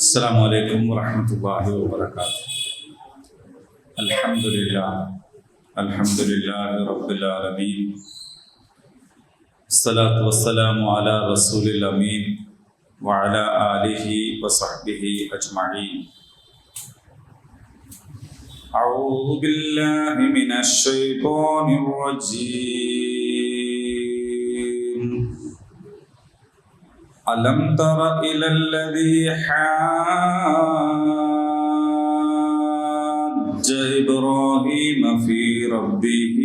السلام عليكم ورحمة الله وبركاته. الحمد لله رب العالمين. الصلاة والسلام على رسول الأمين وعلى آله وصحبه أجمعين. أعوذ بالله من الشيطان الرجيم. ألم تر إلى الذي حاج إبراهيم في ربه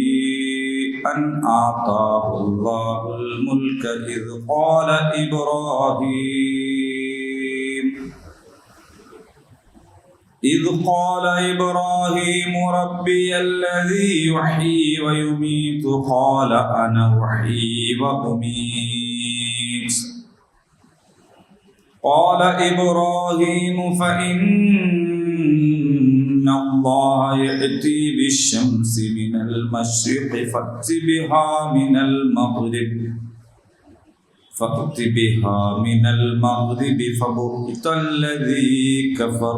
أن آتاه الله الملك إذ قال إبراهيم ربي الذي يحيي ويميت قال أنا أحيي وأميت. قال إبراهيم فإن الله يأتي بالشمس من المشرق فأت بها من المغرب فبهت الذي كفر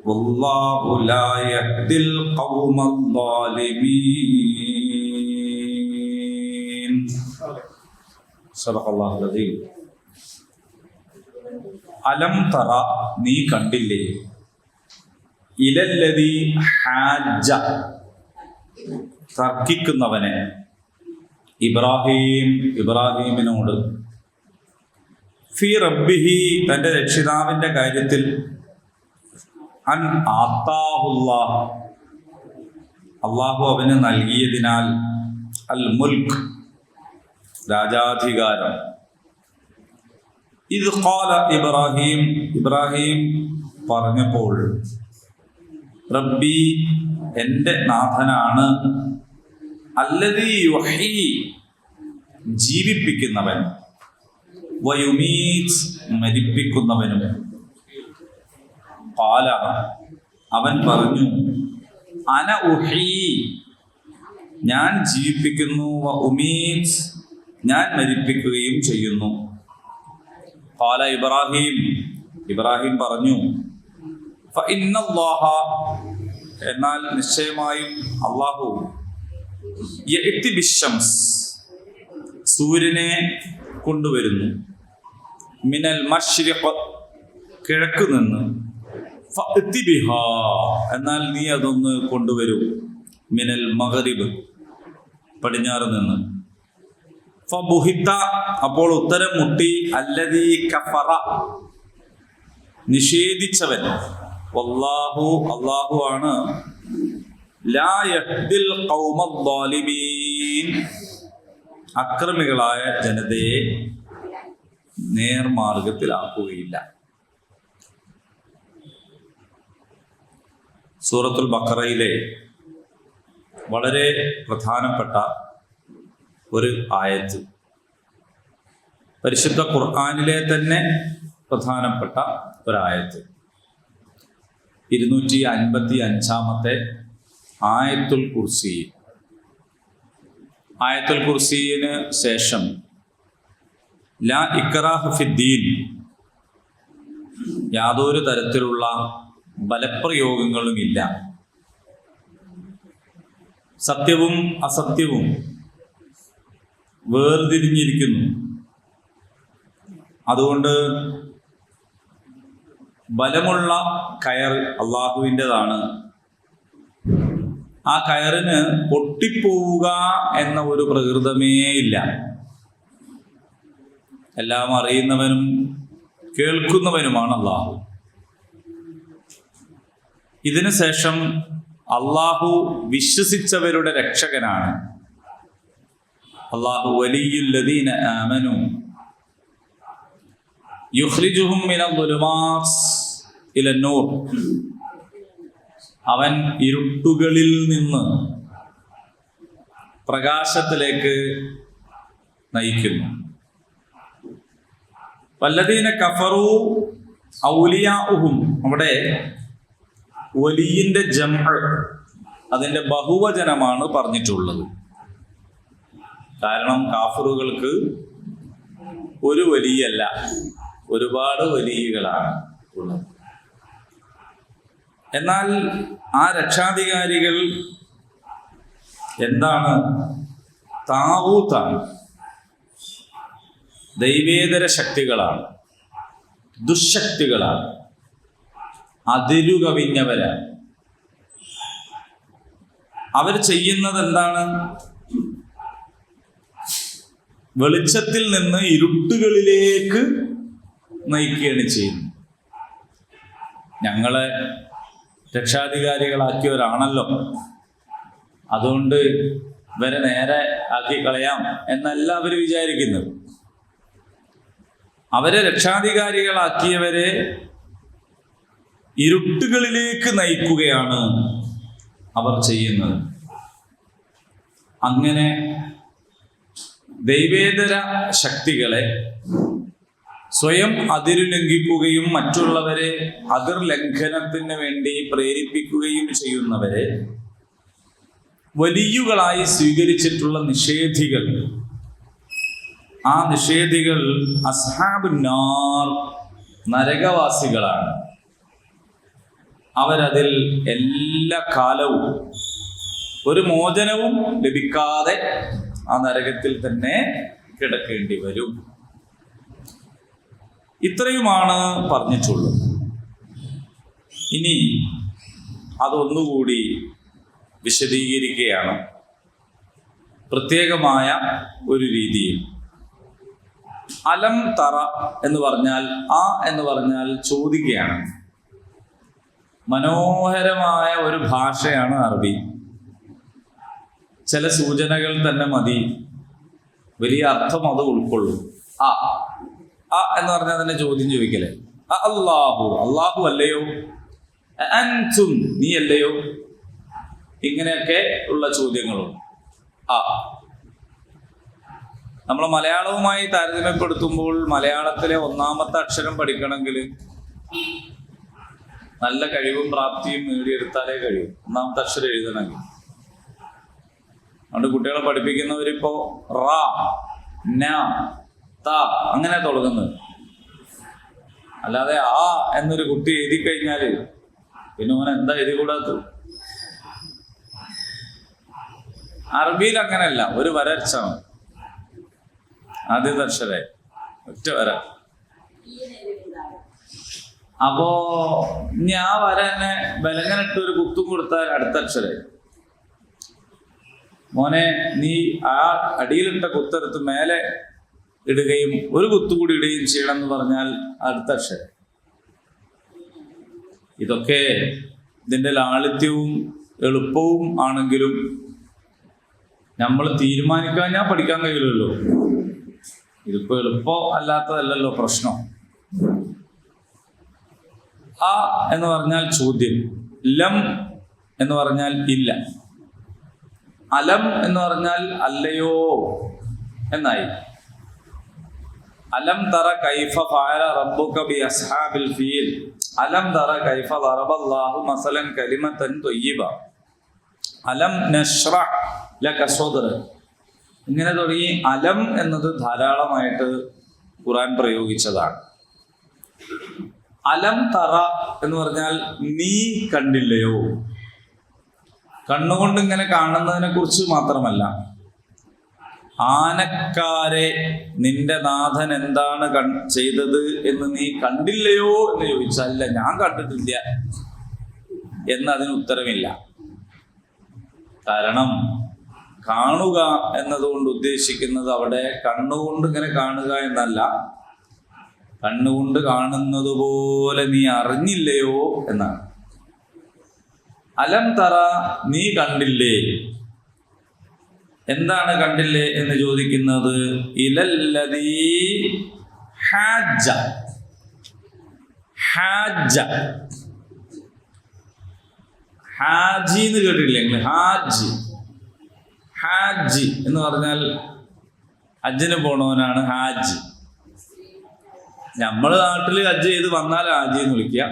والله لا يهدي القوم الظالمين. صدق الله العظيم. അലം തറ, നീ കണ്ടില്ലേ, ഇലല്ലദീ ഹാജ, തർക്കിക്കുന്നവനെ, ഇബ്രാഹീമിനോട്, ഫി റബ്ബിഹി, തന്റെ രക്ഷിതാവിന്റെ കാര്യത്തിൽ, അൻ ആത്താഹുല്ലാഹ്, അള്ളാഹു അവന് നൽകിയതിനാൽ, അൽ മുൽക്ക്, രാജാധികാരം. ഇത് ഖാല ഇബ്രാഹിം പറഞ്ഞപ്പോൾ, റബ്ബി, എൻ്റെ നാഥനാണ്, അല്ലദീ യുഹീ, ജീവിപ്പിക്കുന്നവൻ, വയുമീത്, മരിപ്പിക്കുന്നവനും. ഖാല, അവൻ പറഞ്ഞു, അന ഉഹീ, ഞാൻ ജീവിപ്പിക്കുന്നു, വ ഉമീത്, ഞാൻ മരിപ്പിക്കുകയും ചെയ്യുന്നു. ഖാല ഇബ്രാഹിം പറഞ്ഞു, ഫഇന്നല്ലാഹ, എന്നാൽ നിശ്ചയമായും അല്ലാഹു, യഅതി ബിശ്ശംസ്, സൂര്യനെ കൊണ്ടുവരുന്നു, മിനൽ മശ്രിഖ്, കിഴക്ക് നിന്ന്, ഫഅതി ബിഹാ, എന്നാൽ നീ അതൊന്ന് കൊണ്ടുവരൂ, മിനൽ മഗ്രിബ്, പടിഞ്ഞാറ് നിന്ന്. ഫബുഹിത, അപ്പോൾ ഉത്തരം മുട്ടി, അല്ലദീ കഫറ, നിഷേധിച്ചവൻ, വല്ലാഹു, അല്ലാഹു ആണ്, ലാ യഹ്ദിൽ ഖൗമൽ ളാലിമീൻ, അക്രമികളായ ജനതയെ നേർമാർഗത്തിലാക്കുകയില്ല. സൂറത്തുൽ ബഖറയിലെ വളരെ പ്രധാനപ്പെട്ട ഒരു ആയത്ത്, പരിശുദ്ധ ഖുർആനിലെ തന്നെ പ്രധാനപ്പെട്ട ഒരായത്ത്, 255-ാമത്തെ ആയത്തുൽ കുർസി. ആയത്തുൽ കുർസിന് ശേഷം ലാ ഇക്റാഹ ഫിദ്ദീൻ, യാതൊരു തരത്തിലുള്ള ബലപ്രയോഗങ്ങളുമില്ല, സത്യവും അസത്യവും വേർതിരിഞ്ഞിരിക്കുന്നു. അതുകൊണ്ട് ബലമുള്ള കയർ അള്ളാഹുവിൻ്റെതാണ്. ആ കയറിന് പൊട്ടിപ്പോവുക എന്ന ഒരു പ്രകൃതമേ ഇല്ല. എല്ലാം അറിയുന്നവനും കേൾക്കുന്നവനുമാണ് അള്ളാഹു. ഇതിനു ശേഷം അള്ളാഹു വിശ്വസിച്ചവരുടെ രക്ഷകനാണ്. അല്ലാഹു വലിയുല്ലദീന ആമനു യുഖ്രിജുഹും മിനൽ-ളുലുമാത്ത് ഇലൻ-നൂർ, അവൻ ഇരുട്ടുകളിൽ നിന്ന് പ്രകാശത്തിലേക്ക് നയിക്കുന്നു. വല്ലദീന കഫറു ഔലിയാഉഹും, അവിടെ വലിയിന്റെ ജംഅ്, അതിന്റെ ബഹുവചനമാണ് പറഞ്ഞിട്ടുള്ളത്. കാരണം കാഫിറുകൾക്ക് ഒരു വലിയല്ല, ഒരുപാട് വലിയകളാണ്. ഉള്ളത്. എന്നാൽ ആ രക്ഷാധികാരികൾ എന്താണ്? താവൂത്താണ്, ദൈവേതര ശക്തികളാണ്, ദുശക്തികളാണ്, അതിരുകവിഞ്ഞവരാണ്. അവർ ചെയ്യുന്നത് എന്താണ്? വെളിച്ചത്തിൽ നിന്ന് ഇരുട്ടുകളിലേക്ക് നയിക്കുകയാണ് ചെയ്യുന്നത്. ഞങ്ങളെ രക്ഷാധികാരികളാക്കിയവരാണല്ലോ, അതുകൊണ്ട് ഇവരെ നേരെ ആക്കി കളയാം എന്നല്ല അവർ വിചാരിക്കുന്നത്. അവരെ രക്ഷാധികാരികളാക്കിയവരെ ഇരുട്ടുകളിലേക്ക് നയിക്കുകയാണ് അവർ ചെയ്യുന്നത്. അങ്ങനെ ദൈവേതര ശക്തികളെ സ്വയം അതിരു ലംഘിക്കുകയും മറ്റുള്ളവരെ അതിർ ലംഘനത്തിന് വേണ്ടി പ്രേരിപ്പിക്കുകയും ചെയ്യുന്നവരെ വലിയുകളായി സ്വീകരിച്ചിട്ടുള്ള നിഷേധികൾ, ആ നിഷേധികൾ അസ്ഹാബുന്നാർ, നരകവാസികളാണ്. അവരതിൽ എല്ലാ കാലവും ഒരു മോചനവും ലഭിക്കാതെ ആ നരകത്തിൽ തന്നെ കിടക്കേണ്ടി വരും. ഇത്രയുമാണ് പറഞ്ഞിട്ടുള്ളത്. ഇനി അതൊന്നുകൂടി വിശദീകരിക്കുകയാണ് പ്രത്യേകമായ ഒരു രീതിയിൽ. അലം തറ എന്ന് പറഞ്ഞാൽ, ആ എന്ന് പറഞ്ഞാൽ ചോദിക്കുകയാണ്. മനോഹരമായ ഒരു ഭാഷയാണ് അറബി. ചില സൂചനകൾ തന്നെ മതി, വലിയ അർത്ഥം അത് ഉൾക്കൊള്ളും. ആ ആ എന്ന് പറഞ്ഞാൽ തന്നെ ചോദ്യം ചോദിക്കലേ. അല്ലാഹു, അല്ലാഹു അല്ലയോ? അൻതും, നീ അല്ലയോ? ഇങ്ങനെയൊക്കെ ഉള്ള ചോദ്യങ്ങളും. ആ നമ്മൾ മലയാളവുമായി താരതമ്യപ്പെടുത്തുമ്പോൾ മലയാളത്തിലെ ഒന്നാമത്തെ അക്ഷരം പഠിക്കണമെങ്കിൽ നല്ല കഴിവും പ്രാപ്തിയും നേടിയെടുത്താലേ കഴിയും ഒന്നാമത്തെ അക്ഷരം എഴുതണമെങ്കിൽ. അതുകൊണ്ട് കുട്ടികളെ പഠിപ്പിക്കുന്നവരിപ്പോ റ, ന, ത അങ്ങനെ തുടങ്ങുന്നത്. അല്ലാതെ ആ എന്നൊരു കുട്ടി എഴുതി കഴിഞ്ഞാല് പിന്നെ ഓൻ എന്താ എഴുതി കൂടാത്തത്? അറബിയിൽ അങ്ങനെയല്ല, ഒരു വര അടിച്ചാണ് ആദ്യത്തെ അക്ഷരം, ഒറ്റ വര. അപ്പോ ഇനി ആ വര തന്നെ ബലങ്ങനിട്ട് ഒരു കുത്തും കൊടുത്താൽ അടുത്ത അക്ഷരം. മോനെ, നീ ആ അടിയിലിട്ട കുത്തെടുത്ത് മേലെ ഇടുകയും ഒരു കുത്തുകൂടി ഇടുകയും ചെയ്യണം എന്ന് പറഞ്ഞാൽ അടുത്ത അക്ഷരം. ഇതൊക്കെ ഇതിൻ്റെ ലാളിത്യവും എളുപ്പവും ആണെങ്കിലും നമ്മൾ തീരുമാനിക്കാൻ ഞാൻ പഠിക്കാൻ കഴിയില്ലല്ലോ. ഇതിപ്പോ എളുപ്പം അല്ലാത്തതല്ലല്ലോ പ്രശ്നം. ആ എന്ന് പറഞ്ഞാൽ ചോദ്യം, ലം എന്ന് പറഞ്ഞാൽ ഇല്ല, അലം എന്ന് പറഞ്ഞാൽ അല്ലയോ എന്നായി. അലം തറ കൈഫ ഫഅല റബ്ബുക ബി അസ്ഹാബിൽ ഫീൽ, അലം തറ കൈഫ ദറബല്ലാഹു മസലൻ കലിമതൻ ത്വയ്യിബ, അലം നശ്റഹ് ലക സദ്റക. ഇങ്ങനെ തുടങ്ങി അലം എന്നത് ധാരാളമായിട്ട് ഖുർആൻ പ്രയോഗിച്ചതാണ്. അലം തറ എന്ന് പറഞ്ഞാൽ നീ കണ്ടില്ലയോ? കണ്ണുകൊണ്ട് ഇങ്ങനെ കാണുന്നതിനെ കുറിച്ച് മാത്രമല്ല, ആനക്കാരെ നിന്റെ നാഥൻ എന്താണ് ചെയ്തത് എന്ന് നീ കണ്ടില്ലയോ എന്ന് ചോദിച്ചാൽ അല്ല, ഞാൻ കണ്ടിട്ടില്ല എന്ന് അതിന് ഉത്തരമില്ല. കാരണം കാണുക എന്നതുകൊണ്ട് ഉദ്ദേശിക്കുന്നത് അവിടെ കണ്ണുകൊണ്ട് ഇങ്ങനെ കാണുക എന്നല്ല, കണ്ണുകൊണ്ട് കാണുന്നത് പോലെ നീ അറിഞ്ഞില്ലയോ എന്നാണ്. അലം തറ, നീ കണ്ടില്ലേ? എന്താണ് കണ്ടില്ലേ എന്ന് ചോദിക്കുന്നത്? ഇലല്ലദീ ഹാജ, ഹാജ, ഹാജി എന്ന് കേട്ടില്ലേ? ഹാജി, ഹാജി എന്ന് പറഞ്ഞാൽ ഹജ്ജിന് പോണവനാണ് ഹാജി. നമ്മുടെ നാട്ടിൽ ഹജ്ജ് ചെയ്ത് വന്നാൽ ഹാജി എന്ന് വിളിക്കുക,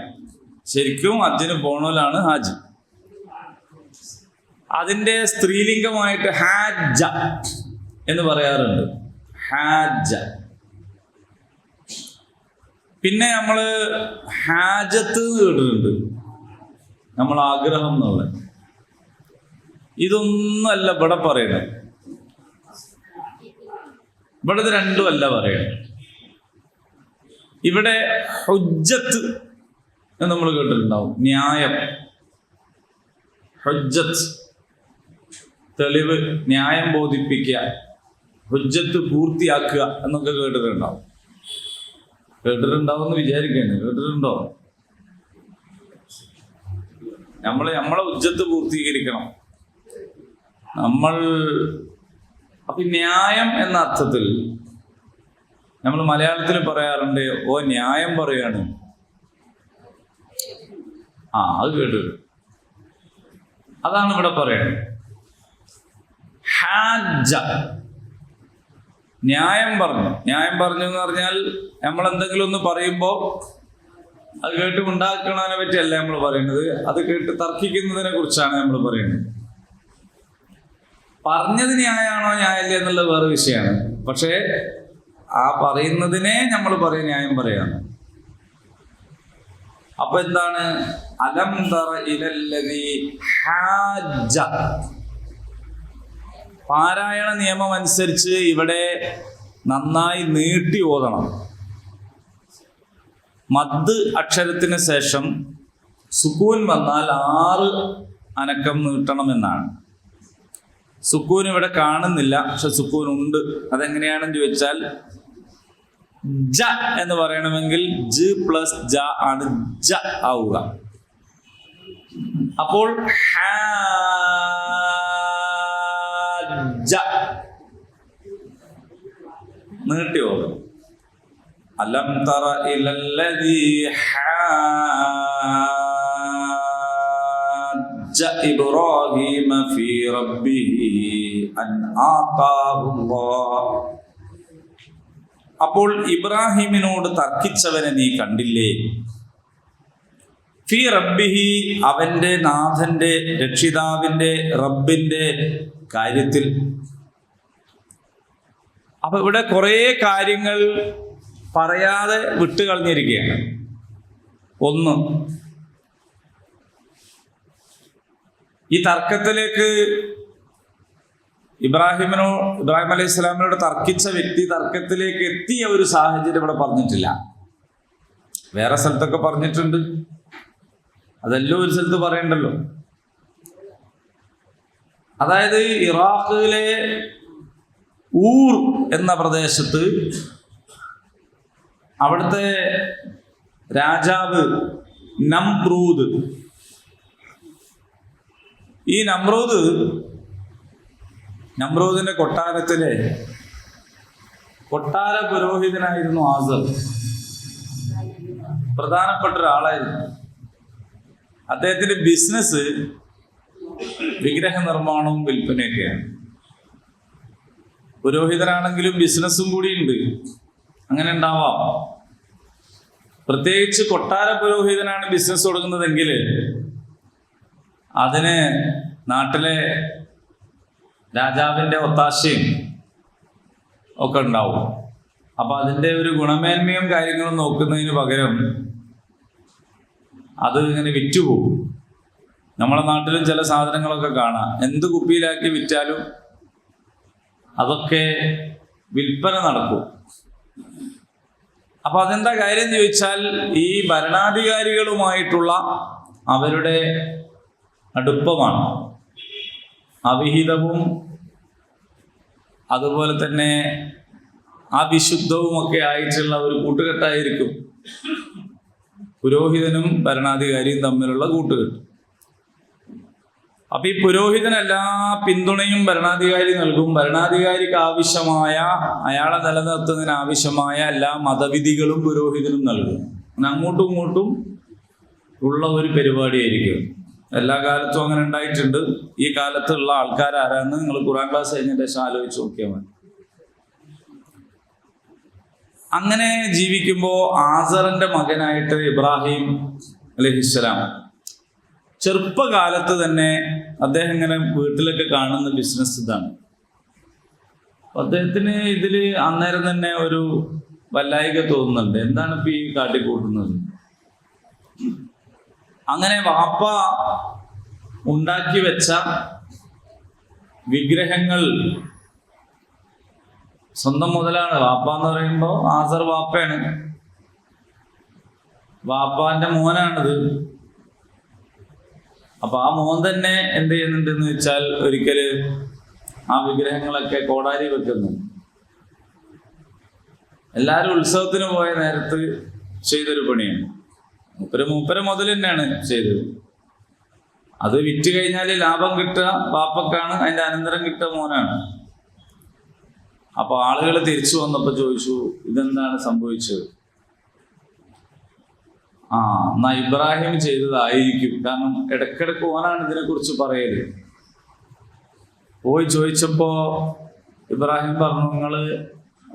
ശരിക്കും ഹജ്ജിന് പോണവനാണ് ഹാജി. അതിൻ്റെ സ്ത്രീലിംഗമായിട്ട് ഹാജ എന്ന് പറയാറുണ്ട്, ഹാജ. പിന്നെ നമ്മൾ ഹാജത്ത് കേട്ടിട്ടുണ്ട്, നമ്മൾ ആഗ്രഹം എന്നുള്ളത്. ഇതൊന്നുമല്ല ഇവിടെ പറയണത്. ഇവിടെ ഇത് രണ്ടും അല്ല പറയണത്. ഇവിടെ ഹുജ്ജത്ത് എന്ന് നമ്മൾ കേട്ടിട്ടുണ്ടാവും, ന്യായം. ഹുജ്ജത്ത്, തെളിവ്, ന്യായം ബോധിപ്പിക്കുക, ഹുജ്ജത്ത് പൂർത്തിയാക്കുക എന്നൊക്കെ കേട്ടിട്ടുണ്ടാവും. കേട്ടിട്ടുണ്ടാവും എന്ന് വിചാരിക്കുകയാണ്. കേട്ടിട്ടുണ്ടോ? നമ്മളെ ഹുജ്ജത്ത് പൂർത്തീകരിക്കണം നമ്മൾ. അപ്പൊ ന്യായം എന്ന അർത്ഥത്തിൽ നമ്മൾ മലയാളത്തിൽ പറയാറുണ്ട്, ഓ ന്യായം പറയാണ്. അത് കേട്ടു. അതാണ് ഇവിടെ പറയുന്നത്. ഹാജ, ന്യായം പറഞ്ഞു. ന്യായം പറഞ്ഞു എന്ന് പറഞ്ഞാൽ നമ്മൾ എന്തെങ്കിലും ഒന്ന് പറയുമ്പോൾ അത് കേട്ട് ഉണ്ടാക്കണതിനെ പറ്റിയല്ല നമ്മൾ പറയുന്നത്, അത് കേട്ട് തർക്കിക്കുന്നതിനെ കുറിച്ചാണ് നമ്മൾ പറയുന്നത്. പറഞ്ഞത് ന്യായമാണോ ന്യായമില്ല എന്നുള്ളത് വേറെ വിഷയമാണ്. പക്ഷേ ആ പറയുന്നതിനെ നമ്മൾ പറയും ന്യായം പറയാണ്. അപ്പൊ എന്താണ്? അലം തറ ഇലല്ലദീ ഹാജ. പാരായണ നിയമം അനുസരിച്ച് ഇവിടെ നന്നായി നീട്ടി ഓതണം. മദ് അക്ഷരത്തിന് ശേഷം സുക്കൂൻ വന്നാൽ 6 അനക്കം നീട്ടണമെന്നാണ്. സുക്കൂൻ ഇവിടെ കാണുന്നില്ല, പക്ഷെ സുക്കൂൻ ഉണ്ട്. അതെങ്ങനെയാണെന്ന് ചോദിച്ചാൽ, ജ എന്ന് പറയണമെങ്കിൽ ജ് പ്ലസ് ജ ആണ് ജ ആവുക. അപ്പോൾ ഹാജ നീട്ടി ഓതും. അലം തറ ഇലല്ലദീ ഹാജ ഇബ്രാഹീമ ഫീ റബ്ബിഹി അൻ ആതാഹുല്ലാഹ്. അപ്പോൾ ഇബ്രാഹിമിനോട് തർക്കിച്ചവനെ നീ കണ്ടില്ലേ? ഫീ റബ്ബിഹി, അവന്റെ നാഥന്റെ, രക്ഷിതാവിന്റെ, റബ്ബിന്റെ കാര്യത്തിൽ. അപ്പൊ ഇവിടെ കുറെ കാര്യങ്ങൾ പറയാതെ വിട്ടുകളഞ്ഞിരിക്കുകയാണ്. ഒന്ന്, ഈ തർക്കത്തിലേക്ക് ഇബ്രാഹിം അലൈഹി സ്വലാമിനോട് തർക്കിച്ച വ്യക്തി തർക്കത്തിലേക്ക് എത്തിയ ഒരു സാഹചര്യം ഇവിടെ പറഞ്ഞിട്ടില്ല. വേറെ സ്ഥലത്തൊക്കെ പറഞ്ഞിട്ടുണ്ട്, അതെല്ലാം ഒരു സ്ഥലത്ത് പറയണ്ടല്ലോ. അതായത് ഇറാഖിലെ ഊർ എന്ന പ്രദേശത്ത് അവിടുത്തെ രാജാവ് നമ്രൂദ്, ഈ നമ്രൂദിന്റെ കൊട്ടാരത്തിലെ കൊട്ടാര പുരോഹിതനായിരുന്നു ആസർ. പ്രധാനപ്പെട്ട ഒരാളായിരുന്നു. അദ്ദേഹത്തിന്റെ ബിസിനസ് വിഗ്രഹ നിർമ്മാണവും വിൽപ്പനയൊക്കെയാണ്. പുരോഹിതനാണെങ്കിലും ബിസിനസ്സും കൂടി ഉണ്ട്. അങ്ങനെ ഉണ്ടാവാം. പ്രത്യേകിച്ച് കൊട്ടാര പുരോഹിതനാണ് ബിസിനസ് തുടങ്ങുന്നതെങ്കിൽ അതിന് നാട്ടിലെ രാജാവിൻ്റെ ഒത്താശയും ഒക്കെ ഉണ്ടാവും. അപ്പൊ അതിൻ്റെ ഒരു ഗുണമേന്മയും കാര്യങ്ങളും നോക്കുന്നതിന് പകരം അത് ഇങ്ങനെ വിറ്റുപോകും. നമ്മളെ നാട്ടിലും ചില സാധനങ്ങളൊക്കെ കാണാം, എന്ത് കുപ്പിയിലാക്കി വിറ്റാലും അതൊക്കെ വിൽപ്പന നടക്കും. അപ്പൊ അതെന്താ കാര്യം ചോദിച്ചാൽ, ഈ ഭരണാധികാരികളുമായിട്ടുള്ള അവരുടെ അടുപ്പമാണ്. അവിഹിതവും അതുപോലെ തന്നെ അവിശുദ്ധവും ഒക്കെ ആയിട്ടുള്ള ഒരു കൂട്ടുകെട്ടായിരിക്കും പുരോഹിതനും ഭരണാധികാരിയും തമ്മിലുള്ള കൂട്ടുകെട്ട്. അപ്പൊ ഈ പുരോഹിതൻ എല്ലാ പിന്തുണയും ഭരണാധികാരി നൽകും. ഭരണാധികാരിക്ക് ആവശ്യമായ, അയാളെ നിലനിർത്തുന്നതിന് ആവശ്യമായ എല്ലാ മതവിധികളും പുരോഹിതനും നൽകും. അങ്ങോട്ടും ഇങ്ങോട്ടും ഉള്ള ഒരു പരിപാടിയായിരിക്കും. എല്ലാ കാലത്തും അങ്ങനെ ഉണ്ടായിട്ടുണ്ട്. ഈ കാലത്തുള്ള ആൾക്കാരാരാന്ന് നിങ്ങൾ ഖുർആൻ ക്ലാസ് കഴിഞ്ഞതിന്റെ ശേഷം ആലോചിച്ച് നോക്കിയാൽ മതി. അങ്ങനെ ജീവിക്കുമ്പോൾ ആസറിന്റെ മകനായിട്ട് ഇബ്രാഹിം അലൈഹിസ്സലാം ചെറുപ്പകാലത്ത് തന്നെ അദ്ദേഹം ഇങ്ങനെ വീട്ടിലൊക്കെ കാണുന്ന ബിസിനസ് ഇതാണ്. അദ്ദേഹത്തിന് ഇതിൽ അന്നേരം തന്നെ ഒരു വല്ലായിക തോന്നുന്നുണ്ട്. എന്താണ് ഇപ്പൊ ഈ കാട്ടിക്കൂട്ടുന്നത്? അങ്ങനെ വാപ്പ ഉണ്ടാക്കി വെച്ച വിഗ്രഹങ്ങൾ സ്വന്തം മുതലാണ്. വാപ്പ എന്ന് പറയുമ്പോൾ ആസർ വാപ്പയാണ്, വാപ്പാന്റെ മോനാണിത്. അപ്പൊ ആ മോൻ തന്നെ എന്ത് ചെയ്യുന്നുണ്ടെന്ന് വെച്ചാൽ ഒരിക്കല് ആ വിഗ്രഹങ്ങളൊക്കെ കോടാലി വെക്കുന്നു. എല്ലാവരും ഉത്സവത്തിന് പോയ നേരത്ത് ചെയ്തൊരു പണിയാണ്. മൂപ്പര മുതൽ തന്നെയാണ് ചെയ്തത്. അത് വിറ്റ് കഴിഞ്ഞാൽ ലാഭം കിട്ടുക ബാപ്പക്കാണ്, അതിന്റെ അനന്തരം കിട്ടുക മോനാണ്. അപ്പൊ ആളുകൾ തിരിച്ചു വന്നപ്പോ ചോദിച്ചു, ഇതെന്താണ് സംഭവിച്ചത്? എന്നാ ഇബ്രാഹിം ചെയ്തതായിരിക്കും, കാരണം ഇടക്കിടക്ക് ഓനാണ് ഇതിനെ കുറിച്ച് പറയല്. പോയി ചോദിച്ചപ്പോ ഇബ്രാഹിം പറഞ്ഞു, നിങ്ങള്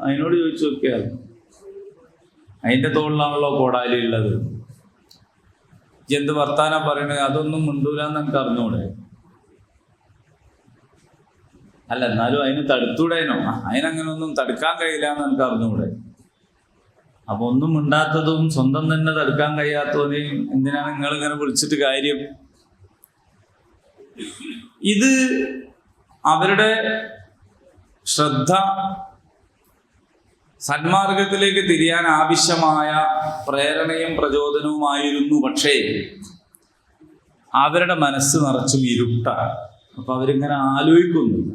അതിനോട് ചോദിച്ചു നോക്കിയാൽ അതിന്റെ തോളിലാണല്ലോ കോടാലി ഉള്ളത്, എന്ത് വർത്താനം പറയണത്, അതൊന്നും മിണ്ടൂലെന്ന് എനിക്ക് അറിഞ്ഞൂടെ? അല്ല എന്നാലും അതിന് തടുത്തൂടേനോ? അതിനങ്ങനെ ഒന്നും തടുക്കാൻ കഴിയില്ല എന്ന് എനിക്ക് അറിഞ്ഞൂടെ? അപ്പൊ ഒന്നും മിണ്ടാത്തതും സ്വന്തം തന്നെ തടുക്കാൻ കഴിയാത്തവനെയും എന്തിനാണ് നിങ്ങൾ ഇങ്ങനെ വിളിച്ചിട്ട് കാര്യം? ഇത് അവരുടെ ശ്രദ്ധ സന്മാർഗത്തിലേക്ക് തിരിയാൻ ആവശ്യമായ പ്രേരണയും പ്രചോദനവുമായിരുന്നു. പക്ഷേ അവരുടെ മനസ്സ് നിറച്ചും ഇരുട്ടാണ്. അപ്പൊ അവരിങ്ങനെ ആലോചിക്കുന്നില്ല,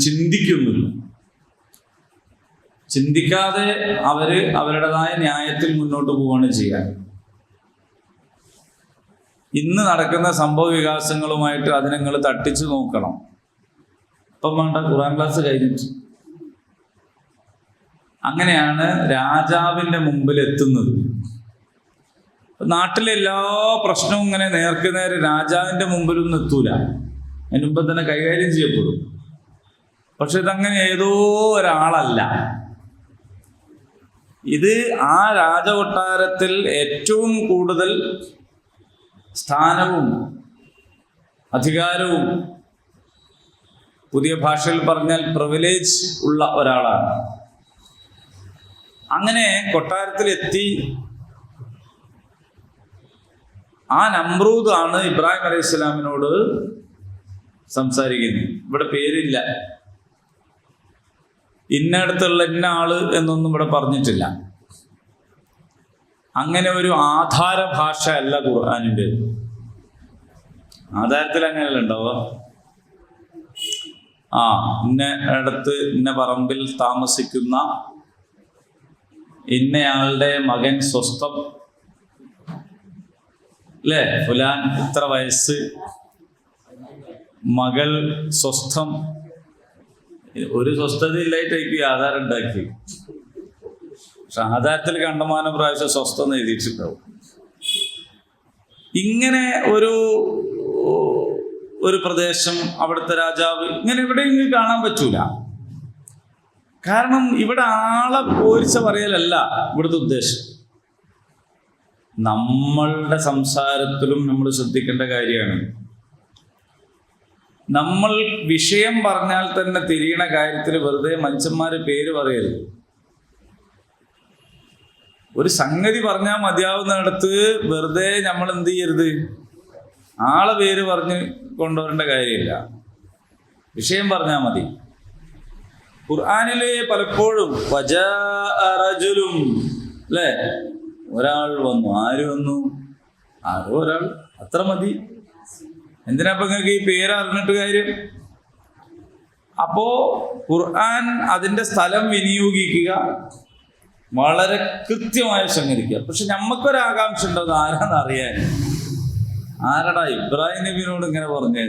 ചിന്തിക്കുന്നില്ല. ചിന്തിക്കാതെ അവരുടേതായ ന്യായത്തിൽ മുന്നോട്ട് പോവുകയാണ് ചെയ്യാൻ. ഇന്ന് നടക്കുന്ന സംഭവ വികാസങ്ങളുമായിട്ട് അതിനെ നിങ്ങൾ തട്ടിച്ചു നോക്കണം. ഇപ്പം വേണ്ട, ഖുർആൻ ക്ലാസ് കഴിഞ്ഞിട്ട് അങ്ങനെയാണ് രാജാവിന്റെ മുമ്പിൽ എത്തുന്നത്. നാട്ടിലെ എല്ലാ പ്രശ്നവും ഇങ്ങനെ നേർക്ക് നേരെ രാജാവിന്റെ മുമ്പിലൊന്നും എത്തൂല, അതിന് മുമ്പ് തന്നെ കൈകാര്യം ചെയ്യപ്പെടും. പക്ഷെ ഇതങ്ങനെ ഏതോ ഒരാളല്ല. ഇത് ആ രാജകൊട്ടാരത്തിൽ ഏറ്റവും കൂടുതൽ സ്ഥാനവും അധികാരവും, പുതിയ ഭാഷയിൽ പറഞ്ഞാൽ പ്രിവിലേജ് ഉള്ള ഒരാളാണ്. അങ്ങനെ കൊട്ടാരത്തിലെത്തി ആ നമ്രൂദ് ആണ് ഇബ്രാഹിം അലൈഹി സ്വലാമിനോട് സംസാരിക്കുന്നത്. ഇവിടെ പേരില്ല, ഇന്നടത്തുള്ള ഇന്ന ആള് എന്നൊന്നും ഇവിടെ പറഞ്ഞിട്ടില്ല. അങ്ങനെ ഒരു ആധാര ഭാഷ അല്ല ഖുർആനിൻ്റെ. ആധാരത്തിൽ അങ്ങനെയല്ല ഉണ്ടാവുക. ഇന്ന ഇടത്ത് ഇന്ന പറമ്പിൽ താമസിക്കുന്ന ഇന്നയാളുടെ മകൻ സ്വസ്ഥം, അല്ലേ, ഫുലാൻ ഇത്ര വയസ്സ്, മകൾ സ്വസ്ഥം. ഒരു സ്വസ്ഥതയില്ലായിട്ടായിരിക്കും ആധാരം ഉണ്ടാക്കി. പക്ഷെ ആധാരത്തിൽ കണ്ടമാനം പ്രാവശ്യം സ്വസ്ഥം എഴുതിയിട്ടുണ്ടാവും. ഇങ്ങനെ ഒരു പ്രദേശം, അവിടുത്തെ രാജാവ്, ഇങ്ങനെ എവിടെയെങ്കിലും കാണാൻ പറ്റൂല. കാരണം ഇവിടെ ആളെ പോരിച്ച പറയലല്ല ഇവിടുത്തെ ഉദ്ദേശം. നമ്മളുടെ സംസാരത്തിലും നമ്മൾ ശ്രദ്ധിക്കേണ്ട കാര്യമാണ്. നമ്മൾ വിഷയം പറഞ്ഞാൽ തന്നെ തിരിയണ കാര്യത്തിൽ വെറുതെ മനുഷ്യന്മാര് പേര് പറയരുത്. ഒരു സംഗതി പറഞ്ഞാൽ മതിയാവുന്നിടത്ത് വെറുതെ നമ്മൾ എന്ത് ചെയ്യരുത്, ആളെ പേര് പറഞ്ഞ് കൊണ്ടുവരേണ്ട കാര്യമില്ല. വിഷയം പറഞ്ഞാൽ മതി. ഖുർആനിലെ പലപ്പോഴും വജാഅ അല്ലേ, ഒരാൾ വന്നു. ആര് വന്നു? ആരോ ഒരാൾ, അത്ര മതി. എന്തിനാ ഇപ്പൊ നിങ്ങൾക്ക് ഈ പേര് അറിഞ്ഞിട്ട് കാര്യം? അപ്പോ ഖുർആൻ അതിന്റെ സ്ഥലം വിനിയോഗിക്കുക, വളരെ കൃത്യമായി സംഗതിക്കുക. പക്ഷെ നമുക്കൊരാകാംക്ഷ ഉണ്ടോ ആരാന്ന് അറിയാൻ. ആരടാ ഇബ്രാഹിം നബിനോട് ഇങ്ങനെ പറഞ്ഞു?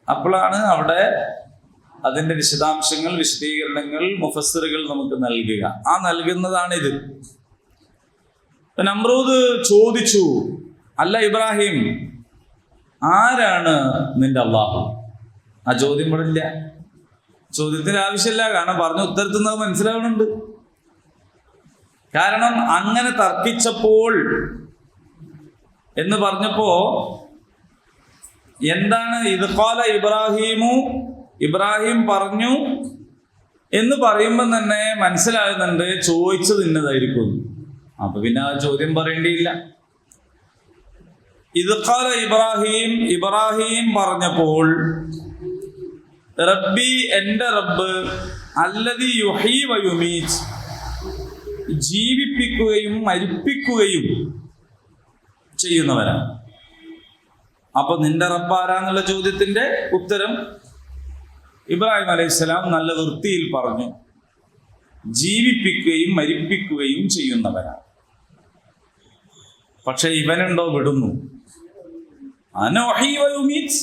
അപ്പോഴാണ് അവിടെ അതിന്റെ വിശദാംശങ്ങൾ, വിശദീകരണങ്ങൾ മുഫസ്സിറുകൾ നമുക്ക് നൽകുക. ആ നൽകുന്നതാണിത്. നമ്രൂദ് ചോദിച്ചു, അല്ല ഇബ്രാഹിം, ആരാണ് നിന്റെ അള്ളാഹു? ആ ചോദ്യം പാടില്ല, ചോദ്യത്തിന് ആവശ്യമില്ല. കാരണം പറഞ്ഞ ഉത്തരത്തുന്നത് മനസ്സിലാവുന്നുണ്ട്. കാരണം അങ്ങനെ തർക്കിച്ചപ്പോൾ എന്ന് പറഞ്ഞപ്പോ എന്താണ് ഇത്? ഖാല ഇബ്രാഹിമു, ഇബ്രാഹിം പറഞ്ഞു, എന്ന് പറയുമ്പം തന്നെ മനസ്സിലാകുന്നുണ്ട് ചോദിച്ചത് ഇന്നതായിരിക്കും. അപ്പൊ പിന്നെ ആ ചോദ്യം പറയേണ്ടിയില്ല. ഇത് ഖാല ഇബ്രാഹിം പറഞ്ഞപ്പോൾ, റബ്ബി എൻ്റെ റബ്ബ്, അല്ലദീ യുഹീ വ യുമീത്, ജീവിപ്പിക്കുകയും മരിപ്പിക്കുകയും ചെയ്യുന്നവരാണ്. അപ്പൊ നിന്റെ റബ്ബ് ആരാന്നുള്ള ചോദ്യത്തിന്റെ ഉത്തരം ഇബ്രാഹിം അലൈഹിസ്സലാം നല്ല വൃത്തിയിൽ പറഞ്ഞു, ജീവിപ്പിക്കുകയും മരിപ്പിക്കുകയും ചെയ്യുന്നവരാണ്. പക്ഷെ ഇവനുണ്ടോ വിടുന്നു. അന ഉഹീ വ യുമീത്,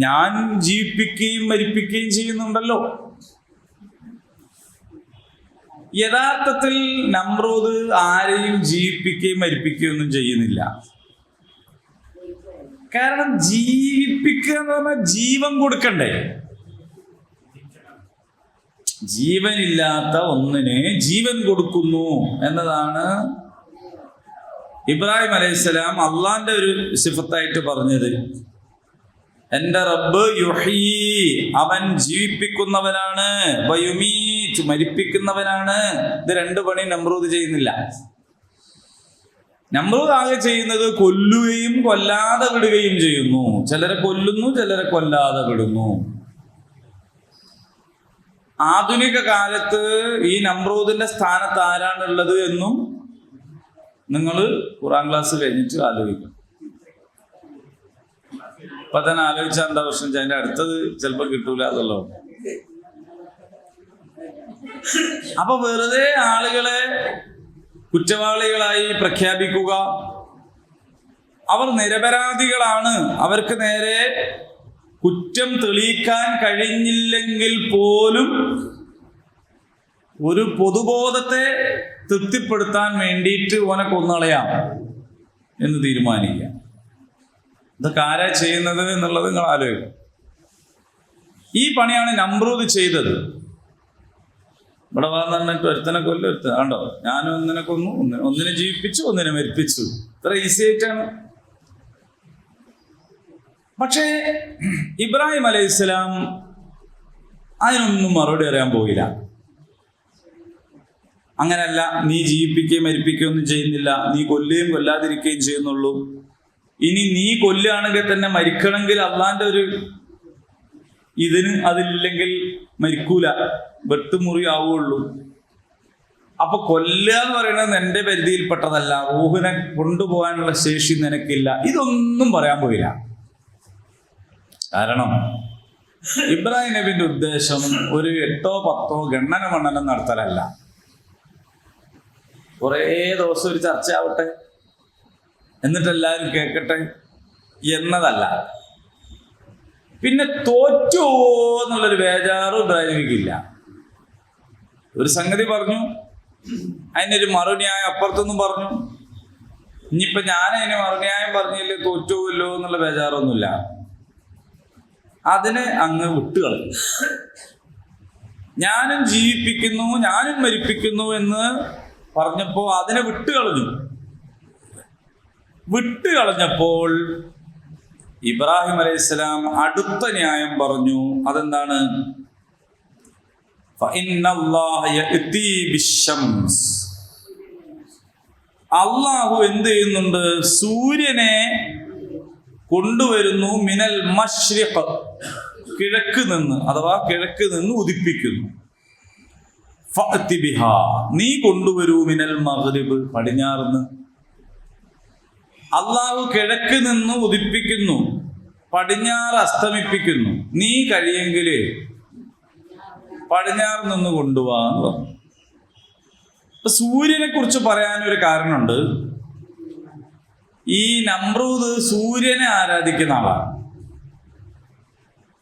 ഞാൻ ജീവിപ്പിക്കുകയും മരിപ്പിക്കുകയും ചെയ്യുന്നുണ്ടല്ലോ. യഥാർത്ഥത്തിൽ നമ്രൂദ് ആരെയും ജീവിപ്പിക്കുകയും മരിപ്പിക്കുകയും ഒന്നും ചെയ്യുന്നില്ല. കാരണം ജീവിപ്പിക്കുക എന്ന് പറഞ്ഞാൽ ജീവൻ കൊടുക്കണ്ടേ. ജീവനില്ലാത്ത ഒന്നിന് ജീവൻ കൊടുക്കുന്നു എന്നതാണ് ഇബ്രാഹിം അലൈഹിസ്സലാം അള്ളാന്റെ ഒരു സിഫത്തായിട്ട് പറഞ്ഞത്. എൻ്റെ റബ്ബ് യുഹീ, അവൻ ജീവിപ്പിക്കുന്നവനാണ്, വയുമീത്, മരിപ്പിക്കുന്നവനാണ്. ഇത് രണ്ട് പണി നമ്രൂദ് ചെയ്യുന്നില്ല. നമ്രൂദ് ആകെ ചെയ്യുന്നത് കൊല്ലുകയും കൊല്ലാതെ വിടുകയും ചെയ്യുന്നു. ചിലരെ കൊല്ലുന്നു, ചിലരെ കൊല്ലാതെ വിടുന്നു. ആധുനിക കാലത്ത് ഈ നമ്രൂദിന്റെ സ്ഥാനത്ത് ആരാണുള്ളത് എന്നും നിങ്ങൾ ഖുർആൻ ക്ലാസ് കഴിഞ്ഞിട്ട് ആലോചിക്കും. ഇപ്പൊ തന്നെ ആലോചിച്ചാൽ എന്താ പ്രശ്നം? അതിന്റെ അടുത്തത് ചിലപ്പോ കിട്ടൂല അതല്ലോ. അപ്പൊ വെറുതെ ആളുകളെ കുറ്റവാളികളായി പ്രഖ്യാപിക്കുക, അവർ നിരപരാധികളാണ്, അവർക്ക് നേരെ കുറ്റം തെളിയിക്കാൻ കഴിഞ്ഞില്ലെങ്കിൽ പോലും ഒരു പൊതുബോധത്തെ തൃപ്തിപ്പെടുത്താൻ വേണ്ടിയിട്ട് ഓനെ കൊന്നളയാം എന്ന് തീരുമാനിക്കുക. ഇതൊക്കെ ആരാ ചെയ്യുന്നത് എന്നുള്ളത് നിങ്ങൾ ആലോചിക്കും. ഈ പണിയാണ് നമ്രൂദ് ചെയ്തത്. ഇവിടെ വന്നിട്ട് ഒരുത്തനെ കൊല്ലും, ഒരുത്തനെ കണ്ടോ, ഞാൻ ഒന്നിനെ കൊന്നു, ഒന്നിനെ ജീവിപ്പിച്ചു, ഒന്നിനെ മരിപ്പിച്ചു. ഇത്ര ഈസി ആയിട്ടാണ്. പക്ഷേ ഇബ്രാഹിം അലൈഹിസ്സലാം അതിനൊന്നും മറുപടി അറിയാൻ പോയില്ല. അങ്ങനല്ല, നീ ജീവിപ്പിക്കുകയും മരിപ്പിക്കുകയും ഒന്നും ചെയ്യുന്നില്ല, നീ കൊല്ലുകയും കൊല്ലാതിരിക്കുകയും ചെയ്യുന്നുള്ളൂ. ഇനി നീ കൊല്ലുകയാണെങ്കിൽ തന്നെ മരിക്കണമെങ്കിൽ അള്ളാന്റെ ഒരു ഇതിന് അതില്ലെങ്കിൽ മരിക്കൂല, വെട്ടുമുറി ആവുള്ളൂ. അപ്പൊ കൊല്ലുക എന്ന് പറയുന്നത് എന്റെ പരിധിയിൽപ്പെട്ടതല്ല, റൂഹിനെ കൊണ്ടുപോകാനുള്ള ശേഷി നിനക്കില്ല. ഇതൊന്നും പറയാൻ പോയില്ല. കാരണം ഇബ്രാഹിം നബിന്റെ ഉദ്ദേശം ഒരു 8 or 10 ഗണ്ണന മണ്ണനം നടത്തലല്ല. കുറേ ദിവസം ഒരു ചർച്ച ആവട്ടെ, എന്നിട്ട് എല്ലാവരും കേൾക്കട്ടെ എന്നതല്ല. പിന്നെ തോറ്റോ എന്നുള്ളൊരു ബേജാറും ഇബ്രാഹിമിക്കില്ല. ഒരു സംഗതി പറഞ്ഞു, അതിനൊരു മറുന്യായം അപ്പുറത്തൊന്നും പറഞ്ഞു. ഇനിയിപ്പൊ ഞാൻ അതിന് മറുന്യായം പറഞ്ഞില്ലേ തോറ്റുപോവല്ലോ എന്നുള്ള ബേജാറൊന്നുമില്ല. അതിനെ അങ്ങ് വിട്ടുകളഞ്ഞു. ഞാനും ജീവിപ്പിക്കുന്നു, ഞാനും മരിപ്പിക്കുന്നു എന്ന് പറഞ്ഞപ്പോ അതിനെ വിട്ടുകളഞ്ഞപ്പോൾ ഇബ്രാഹിം അലൈഹിസ്സലാം അടുത്ത ന്യായം പറഞ്ഞു. അതെന്താണ്? അള്ളാഹു എന്ത് ചെയ്യുന്നുണ്ട്? സൂര്യനെ കൊണ്ടുവരുന്നു. മിനൽ മശ്രിഖ്, കിഴക്ക് നിന്ന്, അഥവാ കിഴക്ക് നിന്ന് ഉദിപ്പിക്കുന്നു. ഫഅതി ബിഹാ, നീ കൊണ്ടുവരൂ. മിനൽ മഗ്രിബ്, പടിഞ്ഞാറുന്ന്. അള്ളാഹു കിഴക്ക് നിന്ന് ഉദിപ്പിക്കുന്നു, പടിഞ്ഞാറ് അസ്തമിപ്പിക്കുന്നു. നീ കഴിയെങ്കിൽ പടിഞ്ഞാറ് നിന്ന് കൊണ്ടുപോകാന്ന് പറഞ്ഞു. ഇപ്പൊ സൂര്യനെ കുറിച്ച് പറയാനൊരു കാരണമുണ്ട്. ഈ നമ്രൂദ് സൂര്യനെ ആരാധിക്കുന്ന ആളാണ്.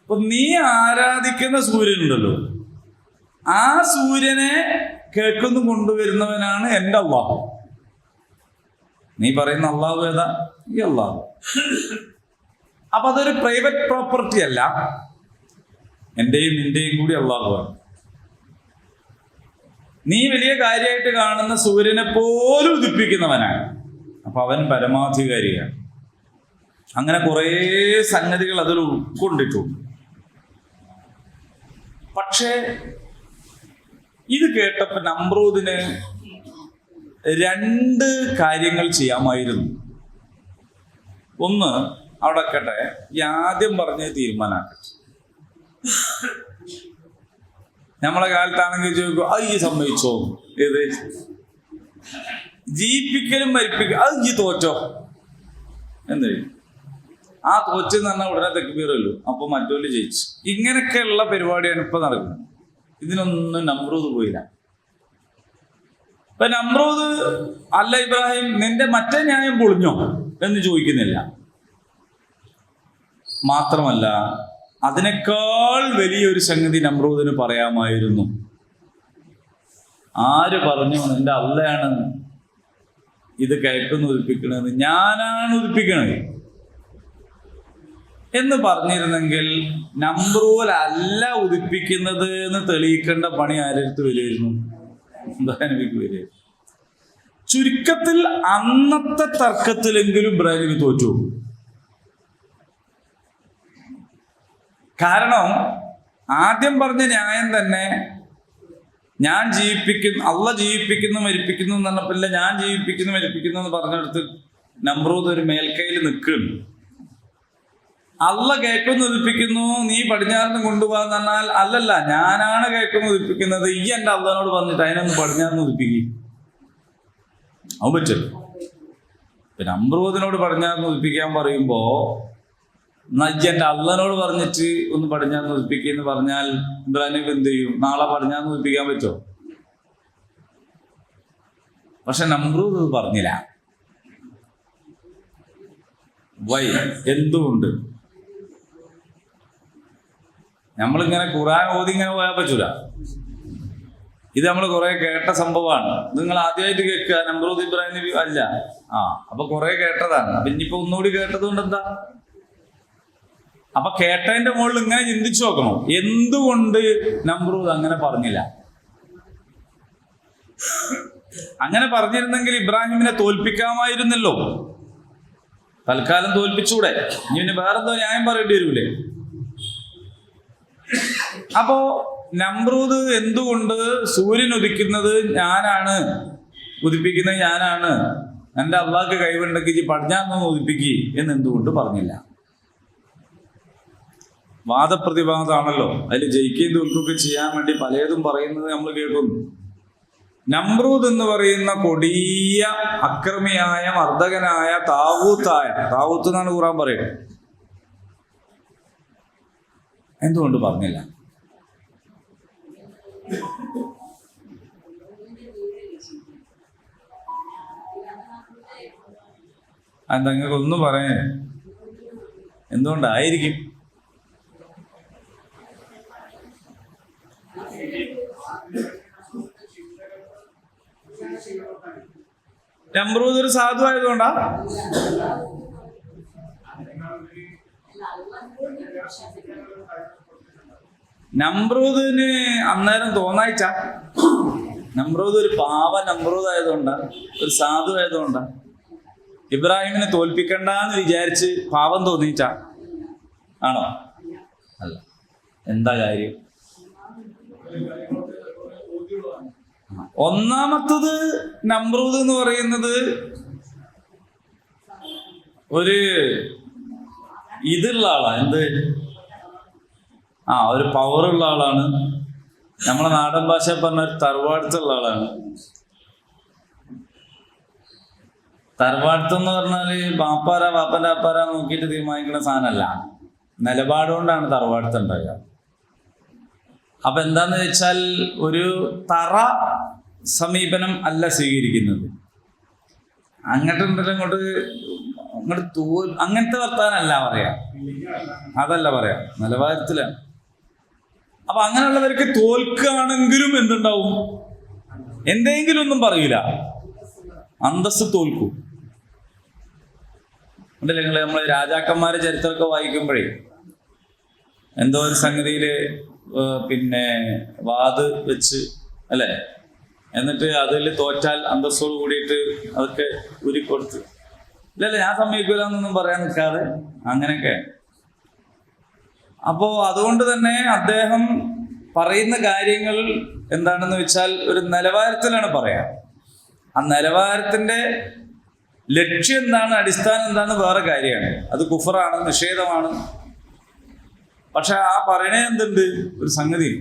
അപ്പൊ നീ ആരാധിക്കുന്ന സൂര്യനുണ്ടല്ലോ, ആ സൂര്യനെ കിഴക്കുന്ന് കൊണ്ടുവരുന്നവനാണ് എൻ്റെ അള്ളാഹു. നീ പറയുന്ന അള്ളാഹു ഏതാ? ഈ അള്ളാഹു. അപ്പൊ അതൊരു പ്രൈവറ്റ് പ്രോപ്പർട്ടി അല്ല, എന്റെയും നിന്റെയും കൂടി അള്ളാഹുവാണ്. നീ വലിയ കാര്യമായിട്ട് കാണുന്ന സൂര്യനെ പോലും ഉദിപ്പിക്കുന്നവനാണ്. അപ്പൊ അവൻ പരമാധികാരിയാണ്. അങ്ങനെ കുറേ സംഗതികൾ അതിൽ ഉൾക്കൊണ്ടിട്ടുണ്ട്. പക്ഷേ ഇത് കേട്ടപ്പോൾ നമ്രൂദിന് 2 കാര്യങ്ങൾ ചെയ്യാമായിരുന്നു. ഒന്ന്, അവിടെ കേട്ടെ, ഈ ആദ്യം പറഞ്ഞത് തീരുമാനമാക്കട്ടെ. നമ്മളെ കാലത്താണെങ്കിൽ ചോദിക്കും, അത് ഈ സമ്മതിച്ചോ? ഏത് ജീവിപ്പിക്കലും മരിപ്പിക്കലും, അത് ഈ തോറ്റോ എന്ന്. ആ തോറ്റെന്ന് പറഞ്ഞാൽ ഉടനെ തെക്കുപേറല്ലോ, അപ്പൊ മറ്റൊരു ജയിച്ചു. ഇങ്ങനെയൊക്കെയുള്ള പരിപാടിയാണ് ഇപ്പൊ നടക്കുന്നത്. ഇതിനൊന്നും നമ്രൂദ് പോയില്ല. ഇപ്പൊ നമ്രൂദ്, അല്ല ഇബ്രാഹിം, നിന്റെ മറ്റേ ന്യായം പൊളിഞ്ഞോ എന്ന് ചോദിക്കുന്നില്ല. മാത്രമല്ല, അതിനേക്കാൾ വലിയൊരു സംഗതി നമ്രൂദിന് പറയാമായിരുന്നു. ആര് പറഞ്ഞു നിന്റെ അള്ളയാണ് ഇത് കയറ്റുന്ന ഉദിപ്പിക്കണത്, ഞാനാണ് ഉദിപ്പിക്കണത് എന്ന് പറഞ്ഞിരുന്നെങ്കിൽ നമ്രൂദ് അല്ല ഉദിപ്പിക്കുന്നത് എന്ന് തെളിയിക്കേണ്ട പണി ആരെടുത്ത് വരുമായിരുന്നു? ഇബ്രാഹിം വരിക. ചുരുക്കത്തിൽ അന്നത്തെ തർക്കത്തിലെങ്കിലും ഇബ്രാഹിം തോറ്റു. കാരണം ആദ്യം പറഞ്ഞ ന്യായം തന്നെ, ഞാൻ ജീവിപ്പിക്കുന്നു, അള്ള ജീവിപ്പിക്കുന്നു മരിപ്പിക്കുന്നു എന്ന് പറഞ്ഞപ്പില്ല, ഞാൻ ജീവിപ്പിക്കുന്നു മരിപ്പിക്കുന്നു എന്ന് പറഞ്ഞെടുത്ത് നമ്രൂദ് ഒരു മേൽക്കൈയിൽ നിൽക്കുന്നു. അള്ള കേൾക്കുന്നു ഉദിപ്പിക്കുന്നു, നീ പടിഞ്ഞാറിന് കൊണ്ടുപോകാന്ന് പറഞ്ഞാൽ, അല്ലല്ല, ഞാനാണ് കേൾക്കുന്നു ഉദിപ്പിക്കുന്നത്, ഈ എൻ്റെ അള്ളനോട് പറഞ്ഞിട്ട് അതിനൊന്ന് പടിഞ്ഞാറിന് ഉദിപ്പിക്കും. അവൻ പറ്റും. പിന്നെ നമ്രൂദിനോട് പടിഞ്ഞാറിന് ഉദിപ്പിക്കാൻ പറയുമ്പോ എൻ്റെ അള്ളനോട് പറഞ്ഞിട്ട് ഒന്ന് പടിഞ്ഞാറിന് ഉദിപ്പിക്കുക പറഞ്ഞാൽ ഇബ്രാഹിം എന്ത് ചെയ്യും? നാളെ പടിഞ്ഞാറിന് ഉദിപ്പിക്കാൻ പറ്റുമോ? പക്ഷെ നമ്രൂദ് അത് പറഞ്ഞില്ല. എന്തുകൊണ്ട്? നമ്മളിങ്ങനെ ഖുർആൻ ഓതി ഇങ്ങനെ പോയാൽ പറ്റൂല. ഇത് നമ്മൾ കുറെ കേട്ട സംഭവമാണ്. നിങ്ങൾ ആദ്യമായിട്ട് കേൾക്കുക നമ്രൂദ് ഇബ്രാഹിം നബി അല്ല. അപ്പൊ കുറെ കേട്ടതാണ്. അപ്പൊ ഇനിയിപ്പോ ഒന്നുകൂടി കേട്ടത് കൊണ്ട് എന്താ? അപ്പൊ കേട്ടതിന്റെ മുകളിൽ ഇങ്ങനെ ചിന്തിച്ചു നോക്കണം, എന്തുകൊണ്ട് നമ്രൂദ് അങ്ങനെ പറഞ്ഞില്ല? അങ്ങനെ പറഞ്ഞിരുന്നെങ്കിൽ ഇബ്രാഹിമിനെ തോൽപ്പിക്കാമായിരുന്നല്ലോ. തൽക്കാലം തോൽപ്പിച്ചൂടെ? ഇനി വേറെന്തോ ന്യായം പറയേണ്ടി വരൂലേ? അപ്പോ നമ്രൂദ് എന്തുകൊണ്ട് സൂര്യൻ ഉദിക്കുന്നത് ഞാനാണ്, ഉദിപ്പിക്കുന്നത് ഞാനാണ്, എൻ്റെ അള്ളാഹ്ക്ക് കഴിവുണ്ടെങ്കിൽ പടിഞ്ഞാറൊന്നും ഉദിപ്പിക്കുക എന്ന് എന്തുകൊണ്ട് പറഞ്ഞില്ല? വാദപ്രതിവാദമാണല്ലോ. അതിൽ ജയിക്കുകയും തോൽക്കുകയൊക്കെ ചെയ്യാൻ വേണ്ടി പലതും പറയുന്നത് നമ്മൾ കേൾക്കുന്നു. നമ്രൂദ് എന്ന് പറയുന്ന കൊടിയ അക്രമിയായ മർദ്ദകനായ താവൂത്ത് എന്നാണ് ഖുർആൻ പറയുന്നത്. എന്തുകൊണ്ട് പറഞ്ഞില്ല? അത് നിങ്ങൾക്കൊന്നും പറയാ എന്തുകൊണ്ടായിരിക്കും? നമ്രൂദ് ഒരു സാധു ആയതുകൊണ്ടാ? നമ്രൂദിന് അന്നേരം തോന്നായിച്ച നമ്രൂദ് ഒരു പാവ നമ്രൂദ് ആയതുകൊണ്ടാ, ഒരു സാധു ആയതുകൊണ്ടാ ഇബ്രാഹിമിനെ തോൽപ്പിക്കണ്ടെന്ന് വിചാരിച്ച് പാവം തോന്നിയിച്ച ആണോ? അല്ല. എന്താ കാര്യം? ഒന്നാമത്തത്, നമ്രൂദ് എന്ന് പറയുന്നത് ഒരു ഇതുള്ള ആളാണ്. എന്ത്? ഒരു പവറുള്ള ആളാണ്. നമ്മളെ നാടൻ ഭാഷ പറഞ്ഞ ഒരു തറവാടുത്തുള്ള ആളാണ്. തറവാടുത്തം എന്ന് പറഞ്ഞാല് വാപ്പന്റെ ആപ്പാര നോക്കിയിട്ട് തീരുമാനിക്കുന്ന സാധനമല്ല, നിലപാടുകൊണ്ടാണ് തറവാടുത്തം ഉണ്ടാവുക. അപ്പൊ എന്താന്ന് വെച്ചാൽ ഒരു തറ സമീപനം അല്ല സ്വീകരിക്കുന്നത്. അങ്ങോട്ടുണ്ടല്ലോ അങ്ങോട്ട് അങ്ങനത്തെ വർത്താനല്ല പറയാ, അതല്ല പറയാ, നിലവാരത്തിലാണ്. അപ്പൊ അങ്ങനെയുള്ളവർക്ക് തോൽക്കുകയാണെങ്കിലും എന്തുണ്ടാവും? എന്തെങ്കിലും ഒന്നും പറയൂല, അന്തസ്സ് തോൽക്കും. ഉണ്ടല്ലേ നിങ്ങള് നമ്മള് രാജാക്കന്മാരെ ചരിത്രമൊക്കെ വായിക്കുമ്പോഴേ എന്തോ ഒരു സംഗതിയില് പിന്നെ വാത് വെച്ച് അല്ലേ, എന്നിട്ട് അതിൽ തോറ്റാൽ അന്തസ്സോട് കൂടിയിട്ട് അതൊക്കെ ഉരുക്കൊടുത്ത്, ഇല്ലല്ല ഞാൻ സമ്മതിക്കൂല എന്നൊന്നും പറയാൻ നിൽക്കാതെ അങ്ങനെയൊക്കെ. അപ്പോ അതുകൊണ്ട് തന്നെ അദ്ദേഹം പറയുന്ന കാര്യങ്ങൾ എന്താണെന്ന് വെച്ചാൽ ഒരു നിലവാരത്തിലാണ് പറയാം. ആ നിലവാരത്തിന്റെ ലക്ഷ്യം എന്താണ്, അടിസ്ഥാനം എന്താണെന്ന് വേറെ കാര്യമാണ്. അത് കുഫറാണ്, നിഷേധമാണ്. പക്ഷെ ആ പറയണേ എന്തുണ്ട്, ഒരു സംഗതി.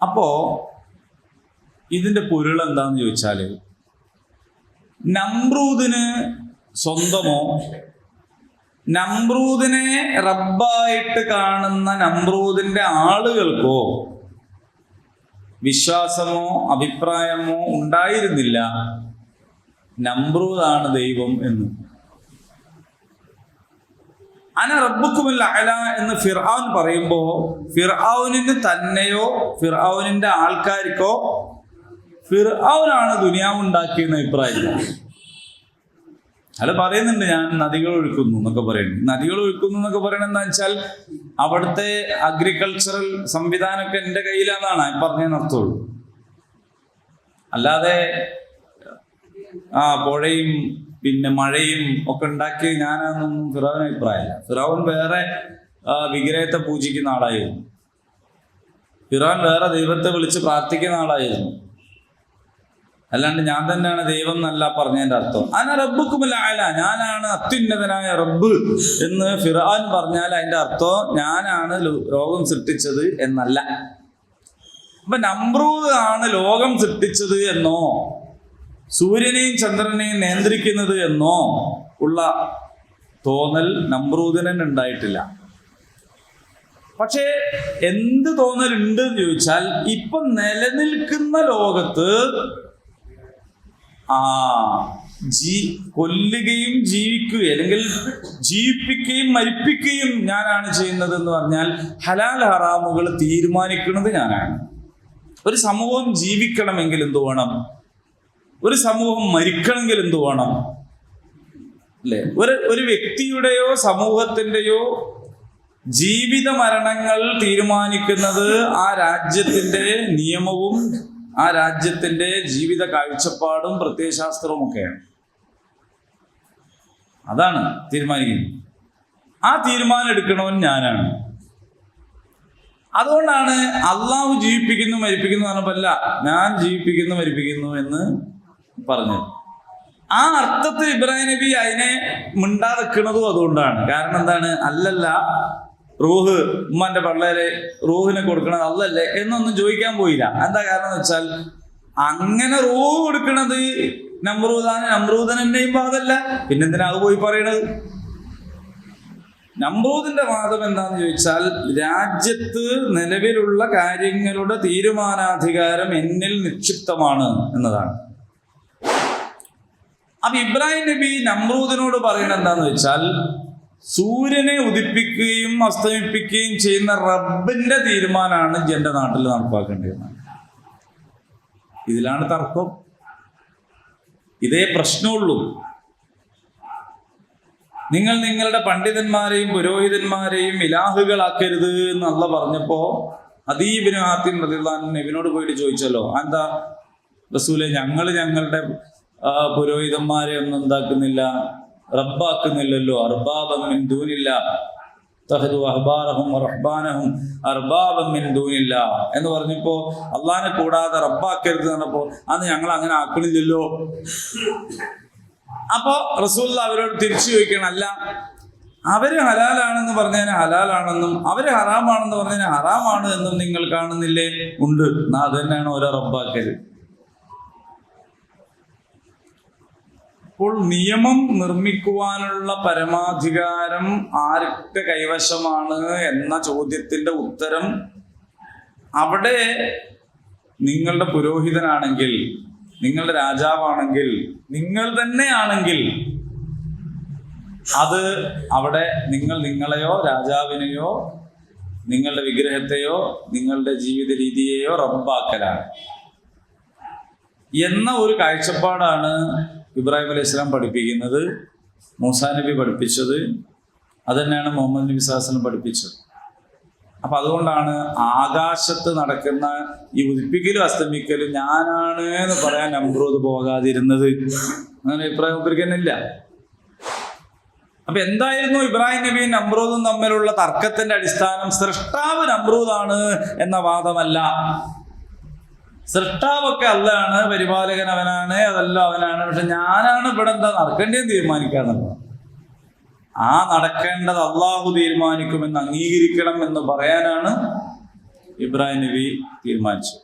അപ്പോ ഇതിന്റെ പൊരുൾ എന്താന്ന് ചോദിച്ചാല്, നമ്രൂദിന് സ്വന്തമോ നമ്രൂദിനെ റബ്ബായിട്ട് കാണുന്ന നമ്രൂദിന്റെ ആളുകൾക്കോ വിശ്വാസമോ അഭിപ്രായമോ ഉണ്ടായിരുന്നില്ല നമ്രൂദാണ് ദൈവം എന്ന്. അന റബ്ബുക്കുമുൽ അഅല എന്ന് ഫിർഔൻ പറയുമ്പോ ഫിർഔനിന് തന്നെയോ ഫിർഔനിന്റെ ആൾക്കാർക്കോ ഫിർഔനാണ് ദുനിയാവ് ഉണ്ടാക്കിയെന്ന അഭിപ്രായമില്ല. അത് പറയുന്നുണ്ട്, ഞാൻ നദികൾ ഒഴുക്കുന്നു എന്നൊക്കെ പറയുന്നു. നദികൾ ഒഴുക്കുന്നു എന്നൊക്കെ പറയണത് എന്താ വെച്ചാൽ അവിടുത്തെ അഗ്രികൾച്ചറൽ സംവിധാനമൊക്കെ എൻ്റെ കയ്യിലാണെന്നാണ് ഞാൻ പറഞ്ഞതിനർത്ഥമുള്ളൂ. അല്ലാതെ പുഴയും പിന്നെ മഴയും ഒക്കെ ഉണ്ടാക്കി ഞാനാണെന്നൊന്നും ഫിറൗന് അഭിപ്രായമില്ല. ഫിറൗൻ വേറെ വിഗ്രഹത്തെ പൂജിക്കുന്ന ആളായിരുന്നു. ഫിറൗൻ വേറെ ദൈവത്തെ വിളിച്ച് പ്രാർത്ഥിക്കുന്ന ആളായിരുന്നു. അല്ലാണ്ട് ഞാൻ തന്നെയാണ് ദൈവം എന്നല്ല പറഞ്ഞതിന്റെ അർത്ഥം. അന റബ്ബുക്കുമുൽ അഅല, ഞാനാണ് അത്യുന്നതനായ റബ്ബ് എന്ന് ഫിർഔൻ പറഞ്ഞാൽ അതിന്റെ അർത്ഥം ഞാനാണ് ലോകം സൃഷ്ടിച്ചത് എന്നല്ല. അപ്പൊ നമ്രൂദ് ആണ് ലോകം സൃഷ്ടിച്ചത് എന്നോ സൂര്യനെയും ചന്ദ്രനെയും നിയന്ത്രിക്കുന്നത് എന്നോ ഉള്ള തോന്നൽ നമ്രൂദിന് ഉണ്ടായിട്ടില്ല. പക്ഷേ എന്ത് തോന്നലുണ്ട് എന്ന് ചോദിച്ചാൽ, ഇപ്പൊ നിലനിൽക്കുന്ന ലോകത്ത് കൊല്ലുകയും ജീവിക്കുകയും അല്ലെങ്കിൽ ജീവിപ്പിക്കുകയും മരിപ്പിക്കുകയും ഞാനാണ് ചെയ്യുന്നത് എന്ന് പറഞ്ഞാൽ ഹലാൽ ഹറാമുകൾ തീരുമാനിക്കുന്നത് ഞാനാണ്. ഒരു സമൂഹം ജീവിക്കണമെങ്കിൽ എന്തു വേണം? ഒരു സമൂഹം മരിക്കണമെങ്കിൽ എന്തു വേണം? അല്ലെ? ഒരു വ്യക്തിയുടെയോ സമൂഹത്തിന്റെയോ ജീവിത മരണങ്ങൾ തീരുമാനിക്കുന്നത് ആ രാജ്യത്തിന്റെ നിയമവും ആ രാജ്യത്തിന്റെ ജീവിത കാഴ്ചപ്പാടും പ്രത്യയശാസ്ത്രവും ഒക്കെയാണ്. അതാണ് തീരുമാനിക്കുന്നത്. ആ തീരുമാനം എടുക്കണവൻ ഞാനാണ്. അതുകൊണ്ടാണ് അള്ളാഹു ജീവിപ്പിക്കുന്നു മരിപ്പിക്കുന്നു പറഞ്ഞപ്പല്ല ഞാൻ ജീവിപ്പിക്കുന്നു മരിപ്പിക്കുന്നു എന്ന് പറഞ്ഞത്. ആ അർത്ഥത്തിൽ ഇബ്രാഹിം നബി അതിനെ മിണ്ടാതെക്കുന്നതും അതുകൊണ്ടാണ്. കാരണം എന്താണ്? അല്ലല്ല, റൂഹ് ഉമ്മാന്റെ പള്ളയിലെ റൂഹിനെ കൊടുക്കണത് അല്ലല്ലേ എന്നൊന്നും ചോദിക്കാൻ പോയില്ല. എന്താ കാരണം എന്ന് വെച്ചാൽ അങ്ങനെ റൂഹ് കൊടുക്കണത് നമ്രൂദനെയും വാദമല്ല, പിന്നെന്തിനാ അത് പോയി പറയണത്? നമ്രൂദിന്റെ വാദം എന്താന്ന് ചോദിച്ചാൽ രാജ്യത്ത് നിലവിലുള്ള കാര്യങ്ങളുടെ തീരുമാനാധികാരം എന്നിൽ നിക്ഷിപ്തമാണ് എന്നതാണ്. അപ്പൊ ഇബ്രാഹിം നബി നമ്രൂദിനോട് പറയുന്നത് എന്താന്ന് വെച്ചാൽ സൂര്യനെ ഉദിപ്പിക്കുകയും അസ്തമിപ്പിക്കുകയും ചെയ്യുന്ന റബ്ബിന്റെ തീരുമാനമാണ് എന്റെ നാട്ടിൽ നടപ്പാക്കേണ്ടത്. ഇതിലാണ് തർക്കം. ഇതേ പ്രശ്നമുള്ളൂ. നിങ്ങൾ നിങ്ങളുടെ പണ്ഡിതന്മാരെയും പുരോഹിതന്മാരെയും ഇലാഹുകളാക്കരുത് എന്ന് അള്ളാഹ് പറഞ്ഞപ്പോ അദീബിന് ആത്തിൻ റളിയല്ലാഹു അൻഹു നബിയോട് പോയിട്ട് ചോദിച്ചല്ലോ, എന്താ റസൂലെ ഞങ്ങളുടെ പുരോഹിതന്മാരെ ഒന്നും എന്താക്കുന്നില്ല, റബ്ബാക്കുന്നില്ലല്ലോ, അർബാബൻ മിൻ ദൂനില്ലാഹ് തഖദു അഹ്ബാറഹും വറഹ്ബാനഹും അർബാബൻ മിൻ ദൂനില്ലാഹ് എന്ന് പറഞ്ഞപ്പോ അള്ളാഹിനെ കൂടാതെ റബ്ബാക്കരുത് എന്ന് പറഞ്ഞപ്പോ അത് ഞങ്ങൾ അങ്ങനെ ആക്കണില്ലല്ലോ. അപ്പോ റസൂലുള്ളാഹി അവരോട് തിരിച്ചു ചോദിക്കണം, അല്ല അവര് ഹലാലാണെന്ന് പറഞ്ഞതിന് ഹലാലാണെന്നും അവര് ഹറാമാണെന്ന് പറഞ്ഞതിന് ഹറാമാണ് എന്നും നിങ്ങൾ കാണുന്നില്ലേ? ഉണ്ട്. എന്നാ അത് തന്നെയാണ് ഓരോ റബ്ബാക്കല്. അപ്പോൾ നിയമം നിർമ്മിക്കുവാനുള്ള പരമാധികാരം ആരുടെ കൈവശമാണ് എന്ന ചോദ്യത്തിന്റെ ഉത്തരം അവിടെ നിങ്ങളുടെ പുരോഹിതനാണെങ്കിൽ, നിങ്ങളുടെ രാജാവാണെങ്കിൽ, നിങ്ങൾ തന്നെയാണെങ്കിൽ അത് അവിടെ നിങ്ങളെയോ രാജാവിനെയോ നിങ്ങളുടെ വിഗ്രഹത്തെയോ നിങ്ങളുടെ ജീവിത രീതിയെയോ റബ്ബാക്കലാണ് എന്ന ഒരു കാഴ്ചപ്പാടാണ് ഇബ്രാഹിം അലൈഹി സ്വലാം പഠിപ്പിക്കുന്നത്, മൂസാ നബി പഠിപ്പിച്ചത്. അതുതന്നെയാണ് മുഹമ്മദ് നബി സ്വല്ലല്ലാഹു അലൈഹി വസല്ലം പഠിപ്പിച്ചത്. അപ്പൊ അതുകൊണ്ടാണ് ആകാശത്ത് നടക്കുന്ന ഈ ഉദിപ്പിക്കലും അസ്തമിക്കലും ഞാനാണ് എന്ന് പറയാൻ നമ്രൂദ് പോകാതിരുന്നത്. അങ്ങനെ അഭിപ്രായം ഒരിക്കലില്ല. അപ്പൊ എന്തായിരുന്നു ഇബ്രാഹിം നബിയും നമ്രൂദും തമ്മിലുള്ള തർക്കത്തിന്റെ അടിസ്ഥാനം? സൃഷ്ടാവ് നമ്രൂദാണ് എന്ന വാദമല്ല. സൃഷ്ടാവൊക്കെ അല്ലാണ്, പരിപാലകൻ അവനാണ്, അതെല്ലാം അവനാണ്. പക്ഷെ ഞാനാണ് ഇവിടെ എന്താ നടക്കേണ്ടതെന്ന് തീരുമാനിക്കാന്നുള്ളത്. ആ നടക്കേണ്ടത് അള്ളാഹു തീരുമാനിക്കുമെന്ന് അംഗീകരിക്കണം എന്ന് പറയാനാണ് ഇബ്രാഹിം നബി തീരുമാനിച്ചത്.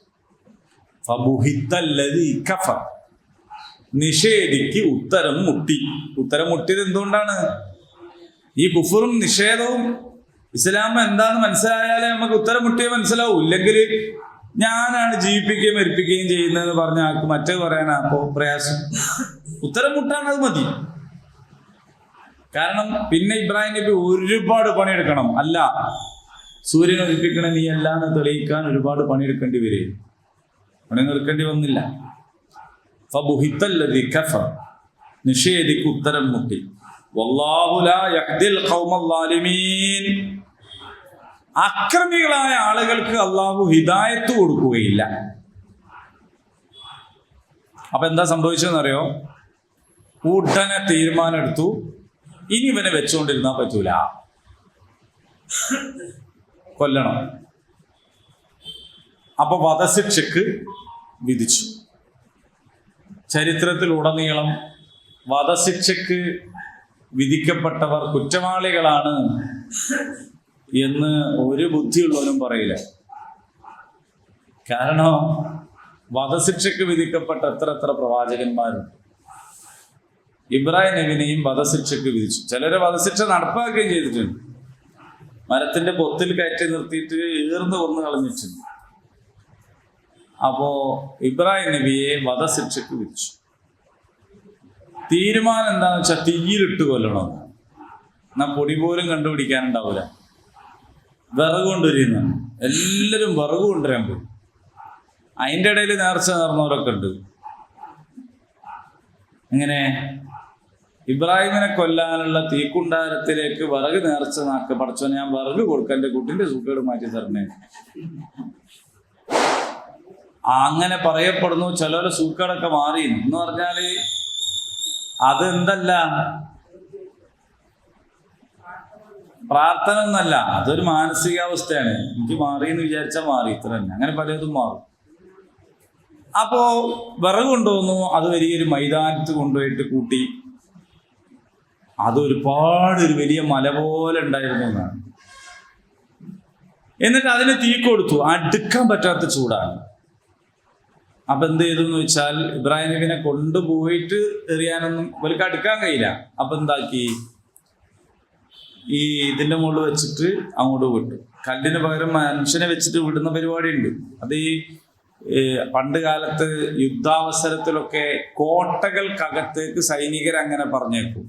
നിഷേധിക്ക് ഉത്തരം മുട്ടി. ഉത്തരം മുട്ടിയത് എന്തുകൊണ്ടാണ്? ഈ കുഫറും നിഷേധവും ഇസ്ലാം എന്താന്ന് മനസ്സിലായാലേ നമുക്ക് ഉത്തരം മുട്ടിയേ മനസ്സിലാവൂ. ഇല്ലെങ്കിൽ ഞാനാണ് ജീവിപ്പിക്കുകയും മരിപ്പിക്കുകയും ചെയ്യുന്നതെന്ന് പറഞ്ഞ ആൾക്ക് മറ്റേ പറയാനാ അപ്പോ പ്രയാസം. ഉത്തരം മുട്ടാൻ അത് മതി. കാരണം പിന്നെ ഇബ്രാഹിം നബി ഒരുപാട് പണിയെടുക്കണം. അല്ല, സൂര്യൻ ഉദിപ്പിക്കണ നീ അല്ലാന്ന് തെളിയിക്കാൻ ഒരുപാട് പണിയെടുക്കേണ്ടി വരും. പണി നിൽക്കേണ്ടി വന്നില്ല. നിഷേധിക്ക് ഉത്തരം മുട്ടി. വല്ലാഹു ലാ യഹ്ദിൽ ഖൗമൽ ളാലിമീൻ. അക്രമികളായ ആളുകൾക്ക് അള്ളാഹു ഹിദായത്ത് കൊടുക്കുകയില്ല. അപ്പൊ എന്താ സംഭവിച്ചതെന്നറിയോ? ഉടനെ തീരുമാനം എടുത്തു, ഇനി ഇവനെ വെച്ചുകൊണ്ടിരുന്നാൽ പറ്റൂല, കൊല്ലണം. അപ്പൊ വധശിക്ഷക്ക് വിധിച്ചു. ചരിത്രത്തിലുടനീളം വധശിക്ഷക്ക് വിധിക്കപ്പെട്ടവർ കുറ്റവാളികളാണ് എന്ന് ഒരു ബുദ്ധിയുള്ളവനും പറയില്ല. കാരണം വധശിക്ഷക്ക് വിധിക്കപ്പെട്ട എത്ര പ്രവാചകന്മാരുണ്ട്. ഇബ്രാഹിം നബിനെയും വധശിക്ഷക്ക് വിധിച്ചു. ചിലരെ വധശിക്ഷ നടപ്പാക്കുകയും ചെയ്തിട്ടുണ്ട്. മരത്തിന്റെ പൊത്തിൽ കയറ്റി നിർത്തിയിട്ട് ഈർന്ന് കൊന്നു കളഞ്ഞിട്ടുണ്ട്. അപ്പോ ഇബ്രാഹിം നബിയെ വധശിക്ഷക്ക് വിധിച്ചു. തീരുമാനം എന്താന്ന് വെച്ചാൽ തീയിലിട്ട് കൊല്ലണം. എന്നാ പൊടി പോലും കണ്ടുപിടിക്കാനുണ്ടാവില്ല. വിറക് കൊണ്ടുവരുന്ന എല്ലാവരും വിറക് കൊണ്ടുവരാൻ പോയി. അതിൻ്റെ ഇടയിൽ നേർച്ച നേർന്നവരൊക്കെ ഉണ്ട്. എങ്ങനെ ഇബ്രാഹിമിനെ കൊല്ലാനുള്ള തീക്കുണ്ടാരത്തിലേക്ക് വിറക് നേർച്ച നാക്ക് പഠിച്ചോ, ഞാൻ വിറക് കൊടുക്കാൻ എൻ്റെ കുട്ടിൻ്റെ സൂക്കേട് മാറ്റി തരണേ, അങ്ങനെ പറയപ്പെടുന്നു. ചിലവരെ സൂക്കേടൊക്കെ മാറി എന്ന് പറഞ്ഞാല് അത് എന്തല്ല, പ്രാർത്ഥന ഒന്നല്ല, അതൊരു മാനസികാവസ്ഥയാണ്. എനിക്ക് മാറി എന്ന് വിചാരിച്ചാൽ മാറി, ഇത്ര തന്നെ. അങ്ങനെ പലതും മാറും. അപ്പോ വിറക് കൊണ്ടുവന്നു. അത് വലിയൊരു മൈതാനത്ത് കൊണ്ടുപോയിട്ട് കൂട്ടി. അത് ഒരുപാട് ഒരു വലിയ മല പോലെ ഉണ്ടായിരുന്നു എന്നാണ്. എന്നിട്ട് അതിന് തീ കൊടുത്തു. അടുക്കാൻ പറ്റാത്ത ചൂടാണ്. അപ്പൊ എന്ത് ചെയ്തു എന്ന് വെച്ചാൽ ഇബ്രാഹിം നബിനെ കൊണ്ടുപോയിട്ട് എറിയാനൊന്നും ഇവർക്ക് അടുക്കാൻ കഴിയില്ല. അപ്പൊ എന്താക്കി, ഈ ഇതിന്റെ മുകളിൽ വെച്ചിട്ട് അങ്ങോട്ട് വിട്ടു. കല്ലിന് പകരം മനുഷ്യനെ വെച്ചിട്ട് വിടുന്ന പരിപാടി ഉണ്ട്. അത് ഈ പണ്ട് കാലത്ത് യുദ്ധാവസരത്തിലൊക്കെ കോട്ടകൾക്കകത്തേക്ക് സൈനികർ അങ്ങനെ പറഞ്ഞേക്കും.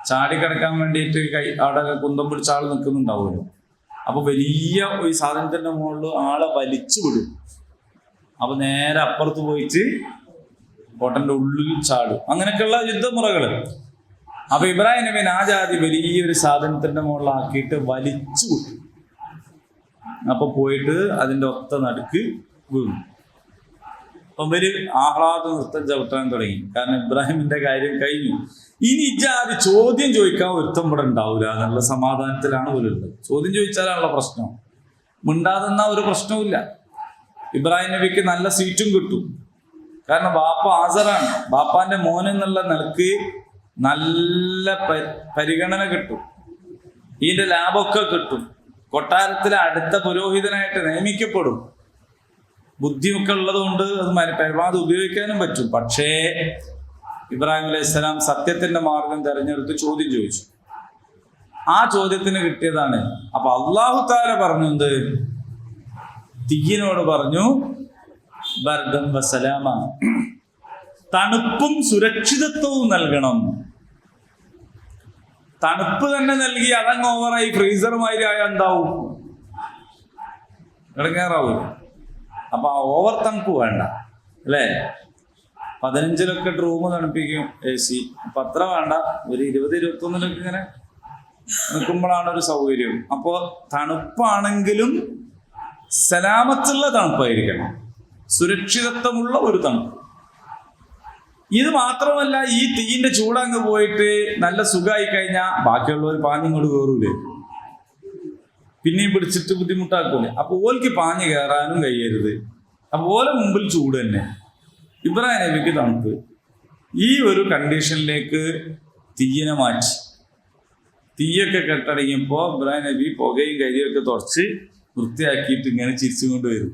ചാടിക്കിടക്കാൻ വേണ്ടിയിട്ട് അവിടെ കുന്തം പിടിച്ച ആൾ നിൽക്കുന്നുണ്ടാവുമല്ലോ. അപ്പൊ വലിയ ഈ സാധനത്തിന്റെ മുകളിൽ ആളെ വലിച്ചു വിടും. അപ്പൊ നേരെ അപ്പുറത്ത് പോയിട്ട് കോട്ടന്റെ ഉള്ളിൽ ചാടും. അങ്ങനെയൊക്കെയുള്ള യുദ്ധമുറകള്. അപ്പൊ ഇബ്രാഹിം നബി ആ ജാതി വലിയൊരു സാധനത്തിന്റെ മുകളിലാക്കിയിട്ട് വലിച്ചു വിട്ടു. അപ്പൊ പോയിട്ട് അതിന്റെ ഒത്ത നടുക്ക് വീണു. അപ്പം ഇവര് ആഹ്ലാദ നൃത്തം ചവിട്ടാൻ തുടങ്ങി. കാരണം ഇബ്രാഹിമിന്റെ കാര്യം കഴിഞ്ഞു. ഇനി ഇജാതി ചോദ്യം ചോദിക്കാൻ ഒരുത്തം ഇവിടെ ഉണ്ടാവില്ല എന്നുള്ള സമാധാനത്തിലാണ് പോലുള്ളത്. ചോദ്യം ചോദിച്ചാലാണുള്ള പ്രശ്നം. മിണ്ടാതെന്നാ ഒരു പ്രശ്നവുമില്ല. ഇബ്രാഹിം നബിക്ക് നല്ല സീറ്റും കിട്ടും. കാരണം ബാപ്പ ആസറാണ്. ബാപ്പാന്റെ മോൻ എന്നുള്ള നിലക്ക് നല്ല പരിഗണന കിട്ടും. ഇതിന്റെ ലാഭമൊക്കെ കിട്ടും. കൊട്ടാരത്തിലെ അടുത്ത പുരോഹിതനായിട്ട് നിയമിക്കപ്പെടും. ബുദ്ധിയൊക്കെ ഉള്ളത് കൊണ്ട് അത് പരമാവധി ഉപയോഗിക്കാനും പറ്റും. പക്ഷേ ഇബ്രാഹിം അലൈഹി സ്വലാം സത്യത്തിന്റെ മാർഗം തെരഞ്ഞെടുത്ത് ചോദ്യം ചോദിച്ചു. ആ ചോദ്യത്തിന് കിട്ടിയതാണ്. അപ്പൊ അല്ലാഹു തആല പറഞ്ഞു, എന്ത്? തീയിനോട് പറഞ്ഞു ബർദൻ വസലാമ, തണുപ്പും സുരക്ഷിതത്വവും നൽകണം. തണുപ്പ് തന്നെ നൽകി അതങ്ങ് ഓവറായി ഫ്രീസറുമായി ആയ എന്താവും? ഇടങ്ങേറാവൂല. അപ്പൊ ആ ഓവർ തണുപ്പ് വേണ്ട അല്ലേ? 15 റൂം തണുപ്പിക്കും AC. അപ്പൊ അത്ര വേണ്ട, ഒരു 20-21 ഇങ്ങനെ നിൽക്കുമ്പോഴാണ് ഒരു സൗകര്യം. അപ്പോ തണുപ്പാണെങ്കിലും സലാമത്തുള്ള തണുപ്പായിരിക്കണം, സുരക്ഷിതത്വമുള്ള ഒരു തണുപ്പ്. ഇത് മാത്രമല്ല, ഈ തീയിന്റെ ചൂടങ്ങ് പോയിട്ട് നല്ല സുഖമായി കഴിഞ്ഞാൽ ബാക്കിയുള്ളവർ പാഞ്ഞിങ്ങോട്ട് കയറൂലേ, പിന്നെയും പിടിച്ചിട്ട് ബുദ്ധിമുട്ടാക്കൂലേ. അപ്പൊ ഓൽക്ക് പാഞ്ഞ് കയറാനും കഴിയരുത്. അപ്പൊ ഓലെ മുമ്പിൽ ചൂട് തന്നെ, ഇബ്രാഹിം നബിക്ക് തണുപ്പ്. ഈ ഒരു കണ്ടീഷനിലേക്ക് തീയിനെ മാറ്റി. തീയൊക്കെ കെട്ടടങ്ങിയപ്പോൾ ഇബ്രാഹിം നബി പുകയും കരിയൊക്കെ തുടച്ച് വൃത്തിയാക്കിയിട്ട് ഇങ്ങനെ ചിരിച്ചുകൊണ്ട് വരും.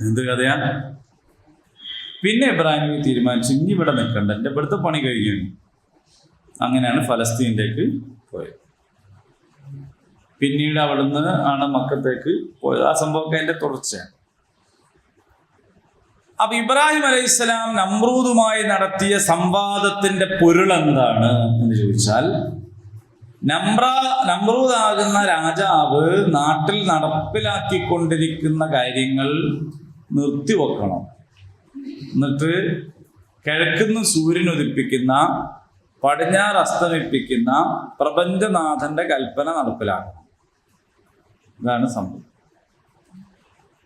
എന്ത് കഥയാ? പിന്നെ ഇബ്രാഹിം നബി തീരുമാനിച്ചു, ഇനി ഇവിടെ നിൽക്കണ്ട, എൻ്റെ ഇവിടുത്തെ പണി കഴിയുന്നു. അങ്ങനെയാണ് ഫലസ്തീനിലേക്ക് പോയത്. പിന്നീട് അവിടുന്ന് ആണ് മക്കത്തേക്ക് പോയത്. ആ സംഭവമൊക്കെ അതിൻ്റെ തുടർച്ചയാണ്. അപ്പൊ ഇബ്രാഹിം അലൈഹിസ്സലാം നമ്രൂദുമായി നടത്തിയ സംവാദത്തിന്റെ പൊരുൾ എന്താണ് എന്ന് ചോദിച്ചാൽ, നമ്രൂദാകുന്ന രാജാവ് നാട്ടിൽ നടപ്പിലാക്കിക്കൊണ്ടിരിക്കുന്ന കാര്യങ്ങൾ നിർത്തിവെക്കണം. എന്നിട്ട് കിഴക്കുന്ന് സൂര്യൻ ഉദിപ്പിക്കുന്ന, പടിഞ്ഞാറ് അസ്തമിപ്പിക്കുന്ന പ്രപഞ്ചനാഥന്റെ കൽപ്പന നടപ്പിലാക്കണം. ഇതാണ് സംഭവം.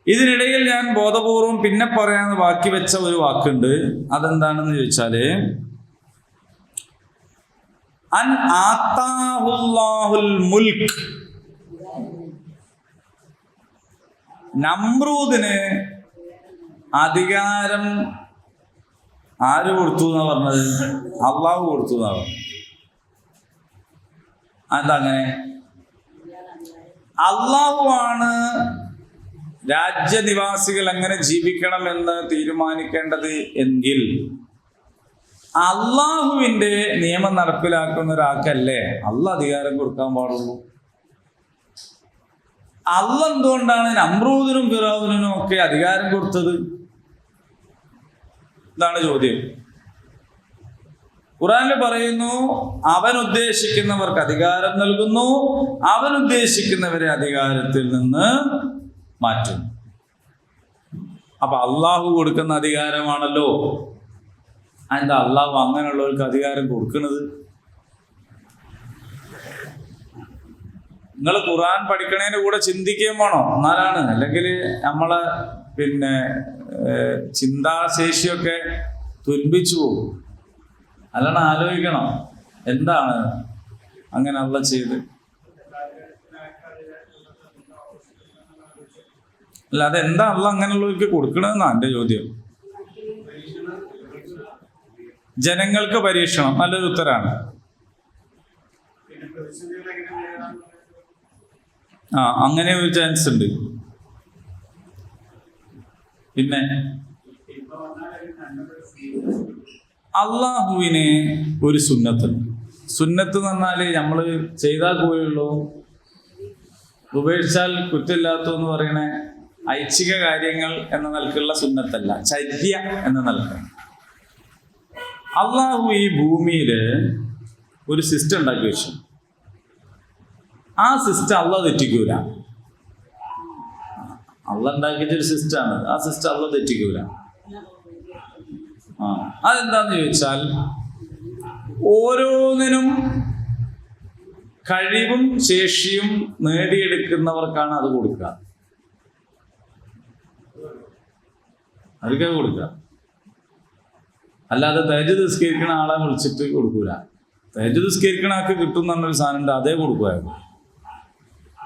ഇതിനിടയിൽ ഞാൻ ബോധപൂർവം പിന്നെ പറയാന്ന് ബാക്കി വെച്ച ഒരു വാക്കുണ്ട്. അതെന്താണെന്ന് ചോദിച്ചാല്, അൻ ആതാഹുല്ലാഹുൽ മുൽക്ക്. നമ്രൂദിന് അധികാരം ആര് കൊടുത്തു എന്നാ പറഞ്ഞത്? അള്ളാഹു കൊടുത്തു എന്നാ പറഞ്ഞത്. എന്താ അങ്ങനെ? അള്ളാഹുവാണ് രാജ്യനിവാസികൾ എങ്ങനെ ജീവിക്കണമെന്ന് തീരുമാനിക്കേണ്ടത് എങ്കിൽ അള്ളാഹുവിന്റെ നിയമം നടപ്പിലാക്കുന്ന ഒരാൾക്കല്ലേ അള്ളാഹ് അധികാരം കൊടുക്കാൻ പാടുള്ളൂ. അള്ളാഹ് എന്തുകൊണ്ടാണ് നമ്രൂദിനും ഫിറൗനിനും ഒക്കെ അധികാരം കൊടുത്തത്? ഇതാണ് ചോദ്യം. ഖുർആനിൽ പറയുന്നു, അവൻ ഉദ്ദേശിക്കുന്നവർക്ക് അധികാരം നൽകുന്നു, അവൻ ഉദ്ദേശിക്കുന്നവരെ അധികാരത്തിൽ നിന്ന് മാറ്റുന്നു. അപ്പൊ അള്ളാഹു കൊടുക്കുന്ന അധികാരമാണല്ലോ. എന്താ അള്ളാഹു അങ്ങനെയുള്ളവർക്ക് അധികാരം കൊടുക്കുന്നത്? നിങ്ങൾ ഖുർആൻ പഠിക്കണേന്റെ കൂടെ ചിന്തിക്കുകയും വേണോ, എന്നാലാണ്. അല്ലെങ്കിൽ നമ്മളെ ചിന്താശേഷിയൊക്കെ തുൻപിച്ചു പോകും. അല്ലാണ്ട് ആലോചിക്കണം, എന്താണ് അങ്ങനെ അള്ളാഹ് ചെയ്ത്. അല്ല, അതെന്താ അള്ളാഹ് അങ്ങനെയുള്ളവർക്ക് കൊടുക്കണമെന്നാ എൻ്റെ ചോദ്യം. ജനങ്ങൾക്ക് പരീക്ഷണം, നല്ലൊരു ഉത്തരാണ്. അങ്ങനെ ഒരു ചാൻസ് ഉണ്ട്. പിന്നെ അള്ളാഹുവിന് ഒരു സുന്നത്ത് എന്ന് പറഞ്ഞാല് നമ്മള് ചെയ്താൽ പോയുള്ളൂ, ഉപേക്ഷിച്ചാൽ കുറ്റമില്ലാത്ത എന്ന് പറയണേ ഐച്ഛിക കാര്യങ്ങൾ എന്ന നിലക്കുള്ള സുന്നത്തല്ല, ചര്യ എന്ന നിലക്ക്. അള്ളാഹു ഈ ഭൂമിയില് ഒരു സിസ്റ്റം ഉണ്ടാക്കി വെച്ചു. ആ സിസ്റ്റം അള്ളാഹ് തെറ്റിക്കൂല. അള്ളാഹ് ഉണ്ടാക്കിയിട്ടൊരു സിസ്റ്റമാണ്. ആ സിസ്റ്റം അള്ളാഹ് തെറ്റിക്കൂല. അതെന്താന്ന് ചോദിച്ചാൽ, ഓരോന്നിനും കഴിവും ശേഷിയും നേടിയെടുക്കുന്നവർക്കാണ് അത് കൊടുക്കുക. അവർക്കത് കൊടുക്കുക. അല്ലാതെ തഹജ്ജുദ് നിസ്കരിക്കണ ആളെ വിളിച്ചിട്ട് കൊടുക്കൂല. തഹജ്ജുദ് നിസ്കരിക്കണ ആൾക്ക് കിട്ടും എന്ന് പറഞ്ഞൊരു സാധനം ഉണ്ട്, അതേ കൊടുക്കുമായിരുന്നു.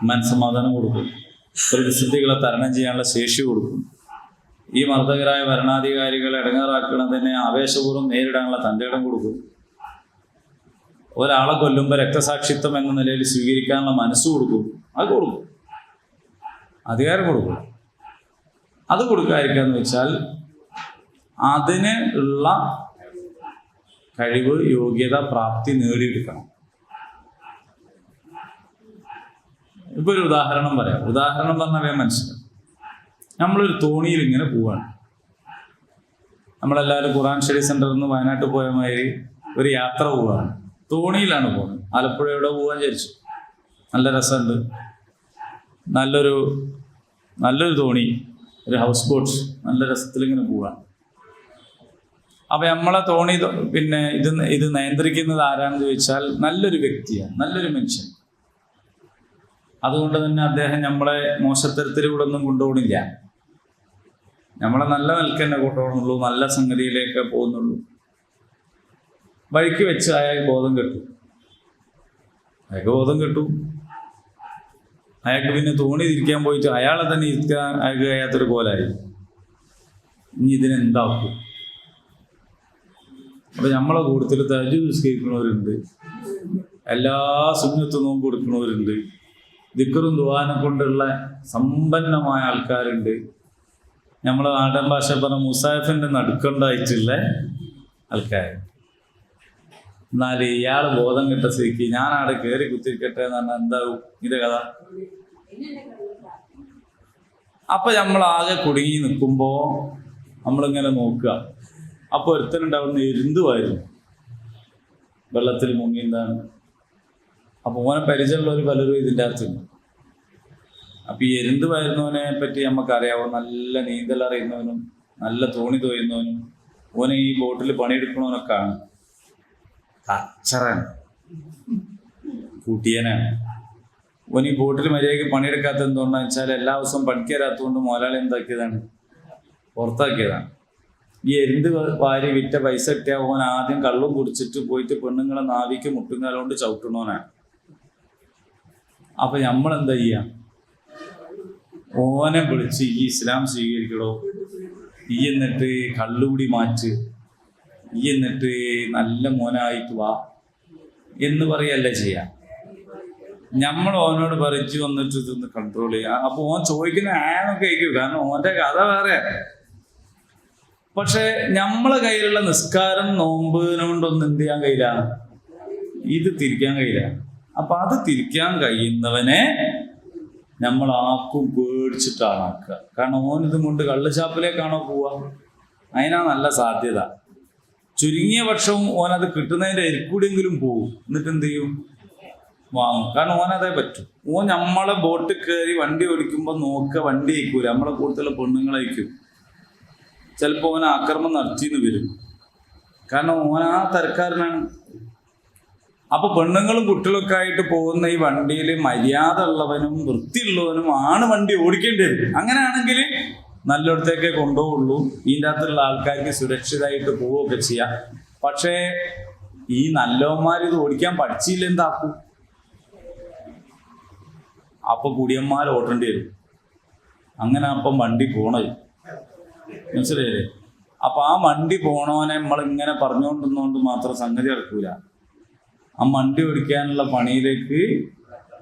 മനസ്സമാധാനം കൊടുക്കും, പ്രതിസന്ധികളെ തരണം ചെയ്യാനുള്ള ശേഷി കൊടുക്കും. ഈ മർദ്ദകരായ ഭരണാധികാരികളെ ഇടങ്ങേറാക്കണതിനെ ആവേശപൂർവ്വം നേരിടാനുള്ള തൻ്റെ ഇടം കൊടുക്കും. ഒരാളെ കൊല്ലുമ്പോൾ രക്തസാക്ഷിത്വം എന്ന നിലയിൽ സ്വീകരിക്കാനുള്ള മനസ്സ് കൊടുക്കും. അത് കൊടുക്കും, അധികാരം കൊടുക്കും. അത് കൊടുക്കാതിരിക്കാന്ന് വെച്ചാൽ അതിന് ഉള്ള കഴിവ്, യോഗ്യത, പ്രാപ്തി നേടിയെടുക്കണം. ഇപ്പൊ ഒരു ഉദാഹരണം പറയാം. ഉദാഹരണം പറഞ്ഞാൽ മനസ്സിലാവും. നമ്മളൊരു തോണിയിൽ ഇങ്ങനെ പോവാണ്. നമ്മളെല്ലാവരും ഖുർആൻ സ്റ്റഡി സെന്ററിൽ നിന്ന് വയനാട്ടിൽ പോയ മാതിരി ഒരു യാത്ര പോവാണ്. തോണിയിലാണ് പോകുന്നത്. ആലപ്പുഴ എവിടെ പോകാൻ വിചാരിച്ചു. നല്ല രസമുണ്ട്. നല്ലൊരു തോണി, ഒരു ഹൗസ് ബോട്ട്, നല്ല രസത്തിലിങ്ങനെ പോവാണ്. അപ്പൊ നമ്മളെ തോണി ഇത് നിയന്ത്രിക്കുന്നത് ആരാണെന്ന് ചോദിച്ചാൽ നല്ലൊരു വ്യക്തിയാണ്, നല്ലൊരു മനുഷ്യൻ. അതുകൊണ്ട് തന്നെ അദ്ദേഹം നമ്മളെ മോശത്തരത്തിലൂടെ ഒന്നും കൊണ്ടുപോകണില്ല. നമ്മളെ നല്ല നിലക്ക് തന്നെ കൊണ്ടുപോകണുള്ളൂ, നല്ല സംഗതിയിലേക്ക് പോകുന്നുള്ളൂ. വഴിക്ക് വെച്ച് അയാൾക്ക് ബോധം കിട്ടും. അയാൾക്ക് പിന്നെ തോണി തിരിക്കാൻ പോയിട്ട് അയാളെ തന്നെ ഇരുത്താൻ അയാൾക്ക് കഴിയാത്തൊരു കോലായി. ഇനി ഇതിനെന്താക്കും? അപ്പൊ നമ്മളെ കൂട്ടത്തിൽ തഹജ്ജുദ് നിസ്കരിക്കുന്നവരുണ്ട്, എല്ലാ സുന്നത്തും നോമ്പ് കൊടുക്കുന്നവരുണ്ട്, ദിക്റും ദുആനെ കൊണ്ടുള്ള സമ്പന്നമായ ആൾക്കാരുണ്ട്. നമ്മളെ നാടൻ ഭാഷ പറഞ്ഞ മുസാഫിന്റെ നടുക്കുണ്ടായിട്ടുള്ള ആൾക്കാർ. എന്നാൽ ഇയാൾ ബോധം കിട്ട സ്ഥിതിക്ക് ഞാൻ അവിടെ കയറി കുത്തിരിക്കട്ടെ എന്ന് പറഞ്ഞാൽ എന്താവും ഇതിന്റെ കഥ? അപ്പൊ നമ്മളാകെ കുടുങ്ങി നിൽക്കുമ്പോ നമ്മളിങ്ങനെ നോക്കുക. അപ്പൊ ഒരുത്തനുണ്ടാവുന്ന എരുന്തുമായിരുന്നു, വെള്ളത്തിൽ മുങ്ങി. എന്താണ്? അപ്പൊ ഓനെ പരിചയമുള്ളവർ പലരും ഇതിൻ്റെ അകത്തുണ്ട്. അപ്പൊ ഈ എരുന്ത് വരുന്നവനെ പറ്റി നമുക്കറിയാവോ? നല്ല നീന്തൽ അറിയുന്നവനും നല്ല തോണി തോയുന്നവനും ഓനെ ഈ ബോട്ടിൽ പണിയെടുക്കണവനൊക്കെയാണ്. കച്ചറാണ്, കൂട്ടിയനാണ്. ഓൻ ഈ ബോട്ടിൽ മര്യാദയ്ക്ക് പണിയെടുക്കാത്ത എന്തുകൊണ്ടാന്ന് വെച്ചാൽ എല്ലാ ദിവസവും പണിക്കരാത്തതുകൊണ്ട് മുതലാളി എന്താക്കിയതാണ്? പുറത്താക്കിയതാണ്. ഈ എരുന്ത് വാരി വിറ്റ പൈസ കിട്ടിയ ഓൻ ആദ്യം കള്ളും കുടിച്ചിട്ട് പോയിട്ട് പെണ്ണുങ്ങളെ നാവിക്ക് മുട്ടുങ്കാലുകൊണ്ട് ചവിട്ടണോനാണ്. അപ്പൊ നമ്മളെന്താ ചെയ്യുക? ഓനെ വിളിച്ച് ഈ ഇസ്ലാം സ്വീകരിക്കണോ, ഈ എന്നിട്ട് കള്ളുകൂടി മാറ്റ്, ഈ എന്നിട്ട് നല്ല മോനായിട്ട് വാ എന്ന് പറയല്ല ചെയ്യാം. നമ്മൾ ഓനോട് പറിച്ചു വന്നിട്ട് ഇതൊന്ന് കൺട്രോൾ ചെയ്യാം. അപ്പൊ ഓൻ ചോദിക്കുന്ന ആനൊക്കെ ആയിരിക്കും, കാരണം ഓന്റെ കഥ വേറെ. പക്ഷെ നമ്മളെ കയ്യിലുള്ള നിസ്കാരം നോമ്പിനോണ്ടൊന്നും എന്ത് ചെയ്യാൻ കഴിയില്ല, ഇത് തിരിക്കാൻ കഴിയില്ല. അപ്പൊ അത് തിരിക്കാൻ കഴിയുന്നവനെ നമ്മൾ ആക്കും പേടിച്ചിട്ടാണ് ആക്കുക. കാരണം ഓൻ ഇതും കൊണ്ട് കള്ളുഷാപ്പിലേക്കാണോ പോവുക? അതിനാ നല്ല സാധ്യത. ചുരുങ്ങിയ പക്ഷവും ഓനത് കിട്ടുന്നതിൻ്റെ ഇരിക്കൂടിയെങ്കിലും പോവും. എന്നിട്ട് എന്ത് ചെയ്യും? വാങ്ങും. കാരണം ഓനതേ പറ്റും. ഓൻ നമ്മളെ ബോട്ടിൽ കയറി വണ്ടി ഓടിക്കുമ്പോൾ നോക്കുക, വണ്ടി അയക്കൂല, നമ്മളെ കൂടുതലുള്ള പെണ്ണുങ്ങളയക്കും. ചിലപ്പോൾ ഓൻ ആക്രമണം നടത്തിന്ന് വരും. കാരണം ഓൻ ആ തരക്കാരനാണ്. അപ്പൊ പെണ്ണുങ്ങളും കുട്ടികളൊക്കെ ആയിട്ട് പോകുന്ന ഈ വണ്ടിയിൽ മര്യാദ ഉള്ളവനും വൃത്തിയുള്ളവനും ആണ് വണ്ടി ഓടിക്കേണ്ടത്. അങ്ങനെയാണെങ്കിൽ നല്ലിടത്തേക്കേ കൊണ്ടുപോകുള്ളൂ. ഇതിൻ്റെ അകത്തുള്ള ആൾക്കാർക്ക് സുരക്ഷിതമായിട്ട് പോവുകയൊക്കെ ചെയ്യാം. പക്ഷേ ഈ നല്ലവന്മാർ ഇത് ഓടിക്കാൻ പഠിച്ചില്ല, എന്താക്കും? അപ്പൊ കുടിയന്മാർ ഓട്ടേണ്ടി വരും. അങ്ങനെ അപ്പം വണ്ടി പോണത് മനസ്സിലായില്ലേ? അപ്പൊ ആ വണ്ടി പോണവനെ നമ്മളിങ്ങനെ പറഞ്ഞുകൊണ്ടിരുന്നോണ്ട് മാത്രം സംഗതി നടക്കൂല. ആ വണ്ടി ഓടിക്കാനുള്ള പണിയിലേക്ക്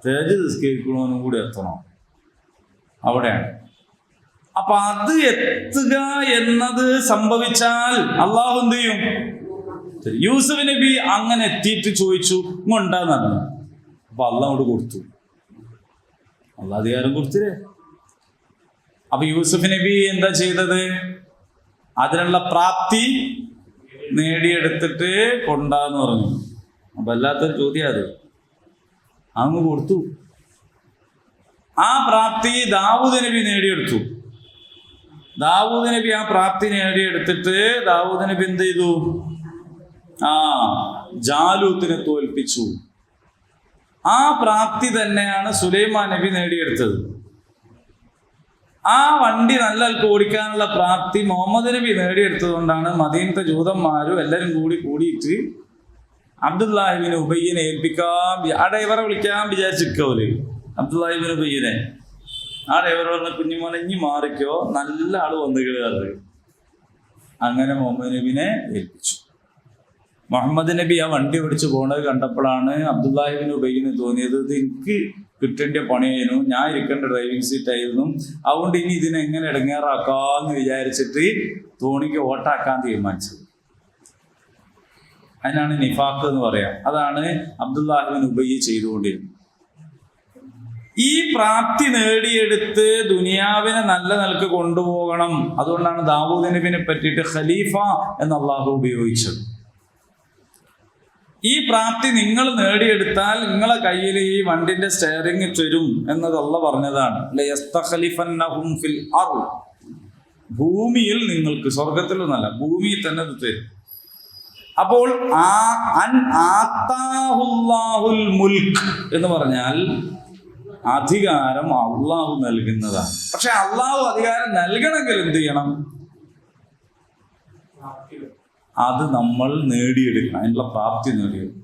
തേജ് നിസ്കരിക്കണവനും കൂടി എത്തണം. അവിടെയാണ്. അപ്പൊ അത് എത്തുക എന്നത് സംഭവിച്ചാൽ അള്ളാഹു എന്ത് ചെയ്യും? യൂസുഫ് നബി അങ്ങനെ എത്തിയിട്ട് ചോദിച്ചു, ഇങ്ങോട്ടാന്ന് പറഞ്ഞു. അപ്പൊ അള്ളാഹോട് കൊടുത്തു. അള്ളാഹ് അധികാരം കൊടുത്തില്ലേ? അപ്പൊ യൂസുഫ് നബി എന്താ ചെയ്തത്? അതിനുള്ള പ്രാപ്തി നേടിയെടുത്തിട്ട് കൊണ്ടാന്ന് പറഞ്ഞു. അപ്പൊ അല്ലാത്തൊരു ചോദ്യം അത് അങ്ങ് കൊടുത്തു. ആ പ്രാപ്തി ദാവൂദ് നബി നേടിയെടുത്തു. ദാവൂദ് നബി ആ പ്രാപ്തി നേടിയെടുത്തിട്ട് ദാവൂദ് നബി എന്ത് ചെയ്തു? ജാലൂത്തിനെ തോൽപ്പിച്ചു. ആ പ്രാപ്തി തന്നെയാണ് സുലൈമാൻ നബി നേടിയെടുത്തത്. ആ വണ്ടി നല്ല ഓടിക്കാനുള്ള പ്രാപ്തി മുഹമ്മദ് നബി നേടിയെടുത്തത് കൊണ്ടാണ് മദീനത്തെ ജൂതന്മാരും എല്ലാവരും കൂടിയിട്ട് അബ്ദുല്ലാഹിബിൻ ഉബയ്യനെ ഏൽപ്പിക്കാൻ ആ ഡ്രൈവറെ വിളിക്കാൻ വിചാരിച്ചിരിക്കോല്. അബ്ദുല്ലാഹിബിൻ ഉബയ്യനെ ആ ഡ്രൈവർ പറഞ്ഞ കുഞ്ഞുമോനെ ഇനി മാറിക്കോ, നല്ല ആള് വന്നുകിടാറ്. അങ്ങനെ മുഹമ്മദ് നബിനെ ഏൽപ്പിച്ചു. മുഹമ്മദ് നബി ആ വണ്ടി ഓടിച്ച് പോണത് കണ്ടപ്പോഴാണ് അബ്ദുല്ലാഹിബിൻ ഉബയ്യന് തോന്നിയത്, ഇത് എനിക്ക് കിട്ടേണ്ട പണിയായിരുന്നു, ഞാൻ ഇരിക്കേണ്ട ഡ്രൈവിംഗ് സീറ്റായിരുന്നു, അതുകൊണ്ട് ഇനി ഇതിനെങ്ങനെ ഇടങ്ങേറാക്കാന്ന് വിചാരിച്ചിട്ട് തോണിക്ക് ഓട്ടാക്കാൻ തീരുമാനിച്ചത്. അതിനാണ് നിഫാഖ് എന്ന് പറയാം. അതാണ് അബ്ദുല്ലാഹിബിൻ ഉബയ്യ് ചെയ്തുകൊണ്ടിരുന്നത്. ഈ പ്രാപ്തി നേടിയെടുത്ത് ദുനിയാവിനെ നല്ല നിലക്ക് കൊണ്ടുപോകണം. അതുകൊണ്ടാണ് ദാവൂദ് നബിനെ പറ്റിയിട്ട് ഖലീഫ എന്ന് അള്ളാഹു ഉപയോഗിച്ചത്. ഈ പ്രാപ്തി നിങ്ങൾ നേടിയെടുത്താൽ നിങ്ങളെ കയ്യിൽ ഈ വണ്ടിന്റെ സ്റ്റെയറിംഗ് തരും എന്നത് അള്ളാഹ് പറഞ്ഞതാണ്. ലയസ്തഖലിഫന്നഹും ഫിൽ അർള്, ഭൂമിയിൽ നിങ്ങൾക്ക്, സ്വർഗത്തിലൊന്നല്ല, ഭൂമിയിൽ തന്നെ ഇത് തരും. അപ്പോൾ ആത്താഹുല്ലാഹുൽ മുൽക്ക് എന്ന് പറഞ്ഞാൽ അധികാരം അള്ളാഹു നൽകുന്നതാണ്. പക്ഷെ അള്ളാഹു അധികാരം നൽകണമെങ്കിൽ എന്ത് ചെയ്യണം? അത് നമ്മൾ നേടിയെടുക്കണം, അതിനുള്ള പ്രാപ്തി നേടിയെടുക്കണം.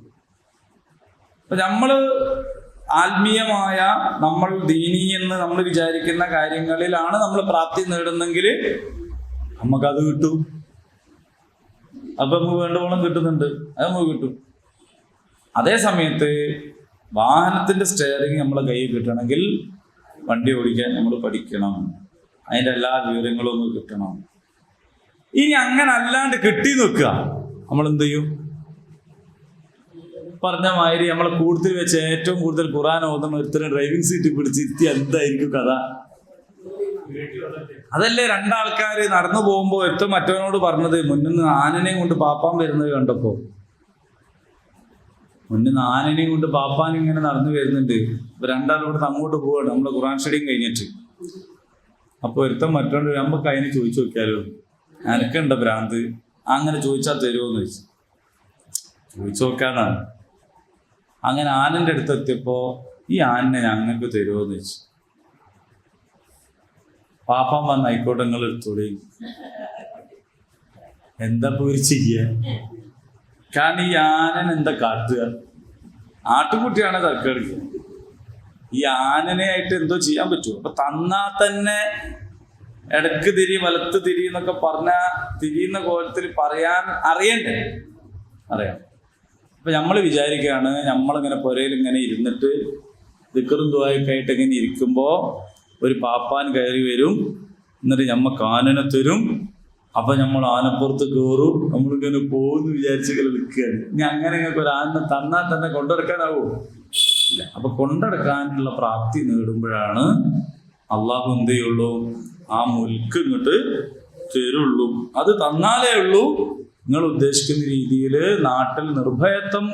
അപ്പൊ നമ്മൾ ആത്മീയമായ, നമ്മൾ ദീനീ എന്ന് നമ്മൾ വിചാരിക്കുന്ന കാര്യങ്ങളിലാണ് നമ്മൾ പ്രാപ്തി നേടുന്നെങ്കിൽ നമുക്കത് കിട്ടും. അപ്പൊ നമുക്ക് വേണ്ടവണ്ണം കിട്ടുന്നുണ്ട്, അത് നമുക്ക് കിട്ടും. അതേ സമയത്ത് വാഹനത്തിന്റെ സ്റ്റെയറിങ് നമ്മളെ കയ്യിൽ കിട്ടണമെങ്കിൽ വണ്ടി ഓടിക്കാൻ നമ്മൾ പഠിക്കണം, അതിൻ്റെ എല്ലാ വിവരങ്ങളും ഒന്ന് കിട്ടണം. ഇനി അങ്ങനെ അല്ലാണ്ട് കെട്ടി നിൽക്കുക, നമ്മൾ എന്ത് ചെയ്യും? പറഞ്ഞ മാതിരി നമ്മളെ കൂടുതൽ വെച്ച് ഏറ്റവും കൂടുതൽ ഖുർആൻ ഓതുന്ന ഒരുത്തരം ഡ്രൈവിംഗ് സീറ്റ് പിടിച്ചിരുത്തി എന്തായിരിക്കും കഥ? അതല്ലേ രണ്ടാൾക്കാർ നടന്നു പോകുമ്പോൾ ഒരുത്തൻ മറ്റവനോട് പറഞ്ഞത്, മുന്നിൽ നിന്ന് ആനനെയും കൊണ്ട് പാപ്പാൻ വരുന്നത് കണ്ടപ്പോ, മുന്നിൽ നിന്ന് ആനനെയും കൊണ്ട് പാപ്പാൻ ഇങ്ങനെ നടന്നു വരുന്നുണ്ട്. ഇപ്പൊ രണ്ടാളും ഇവിടെ അങ്ങോട്ട് പോവാണ്, നമ്മളെ ഖുർആൻ സ്റ്റഡിയും കഴിഞ്ഞിട്ട്. അപ്പൊ ഒരുത്തൻ മറ്റോണ്ട് നമുക്ക് അതിനെ ചോദിച്ചു നോക്കിയാലോ, എനക്കുണ്ട ഭ്രാന്ത്, അങ്ങനെ ചോദിച്ചാൽ തരുമോന്ന് ചോദിച്ചു. ചോദിച്ചു നോക്കാന്നാണ്. അങ്ങനെ ആനന്റെ അടുത്ത് എത്തിയപ്പോ ഈ ആനനെ ഞങ്ങൾക്ക് തരുമോന്ന് ചോദിച്ചു. പാപ്പാൻ വന്ന് ആയിക്കോട്ടെ നിങ്ങൾ എടുത്തോളി. എന്താ പോയി ചെയ്യ? കാരണം ഈ ആനൻ എന്താ കാട്ടുക? ആട്ടുകുട്ടിയാണ് തർക്കെടുക്കുക. ഈ ആനനെ ആയിട്ട് എന്തോ ചെയ്യാൻ പറ്റുമോ? അപ്പൊ തന്നാ തന്നെ ഇടക്ക് തിരി വലത്ത് തിരി എന്നൊക്കെ പറഞ്ഞാൽ തിരിയുന്ന കോലത്തിൽ പറയാൻ അറിയണ്ടേ? അറിയാം. അപ്പൊ നമ്മൾ വിചാരിക്കുകയാണ്, നമ്മളിങ്ങനെ പുരയിൽ ഇങ്ങനെ ഇരുന്നിട്ട് ദിക്റും ദുആയൊക്കെ ആയിട്ട് ഇങ്ങനെ ഇരിക്കുമ്പോ ഒരു പാപ്പാൻ കയറി വരും, എന്നിട്ട് നമ്മക്ക് ആനനെ തരും. അപ്പൊ നമ്മൾ ആനപ്പുറത്ത് കയറും, നമ്മളിങ്ങനെ പോകുന്നു വിചാരിച്ചിങ്ങനെ നിൽക്കുകയാണ്. ഇനി അങ്ങനെ നിങ്ങൾക്ക് ഒരു ആനനെ തന്നാൽ തന്നെ കൊണ്ടെടുക്കാനാവോ? ഇല്ല. അപ്പൊ കൊണ്ടെടുക്കാനുള്ള പ്രാപ്തി നേടുമ്പോഴാണ് അള്ളാഹു എന്ത് ചെയ്യുള്ളൂ? ആ മുൽക്ക് ഇങ്ങോട്ട് തരുള്ളൂ. അത് തന്നാലേ ഉള്ളൂ നിങ്ങൾ ഉദ്ദേശിക്കുന്ന രീതിയിൽ നാട്ടിൽ നിർഭയത്വം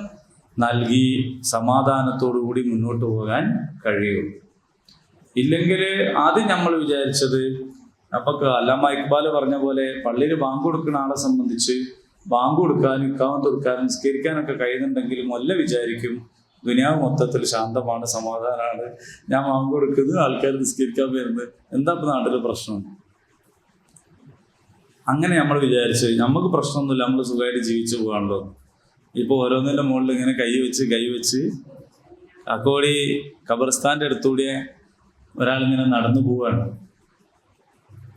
നൽകി സമാധാനത്തോടു കൂടി മുന്നോട്ട് പോകാൻ കഴിയുള്ളൂ. ഇല്ലെങ്കിൽ ആദ്യം നമ്മൾ വിചാരിച്ചത്, നമുക്ക് അല്ലാമ ഇക്ബാൽ പറഞ്ഞ പോലെ പള്ളിയിൽ ബാങ്ക് കൊടുക്കുന്ന ആളെ സംബന്ധിച്ച് ബാങ്ക് കൊടുക്കാനും ഇക്കാമത്ത് കൊടുക്കാനും നിസ്കരിക്കാനൊക്കെ കഴിയുന്നുണ്ടെങ്കിലും വല്ല വിചാരിക്കും ദുനിയാവ് മൊത്തത്തിൽ ശാന്തമാണ്, സമാധാനമാണ്, ഞാൻ ബാങ്ക് കൊടുക്കുന്നത്, ആൾക്കാർ നിസ്കരിക്കാൻ വരുന്നത്, എന്താ ഇപ്പം നാട്ടിൽ പ്രശ്നം? അങ്ങനെ നമ്മൾ വിചാരിച്ച് നമുക്ക് പ്രശ്നമൊന്നുമില്ല, നമ്മൾ സുഖമായിട്ട് ജീവിച്ചു പോകാണല്ലോ. ഇപ്പോൾ ഓരോന്നിൻ്റെ മുകളിൽ ഇങ്ങനെ കൈവച്ച് അക്കോടി ഖബർസ്ഥാൻ്റെ അടുത്തൂടെ ഒരാളിങ്ങനെ നടന്നു പോവുകയാണ്.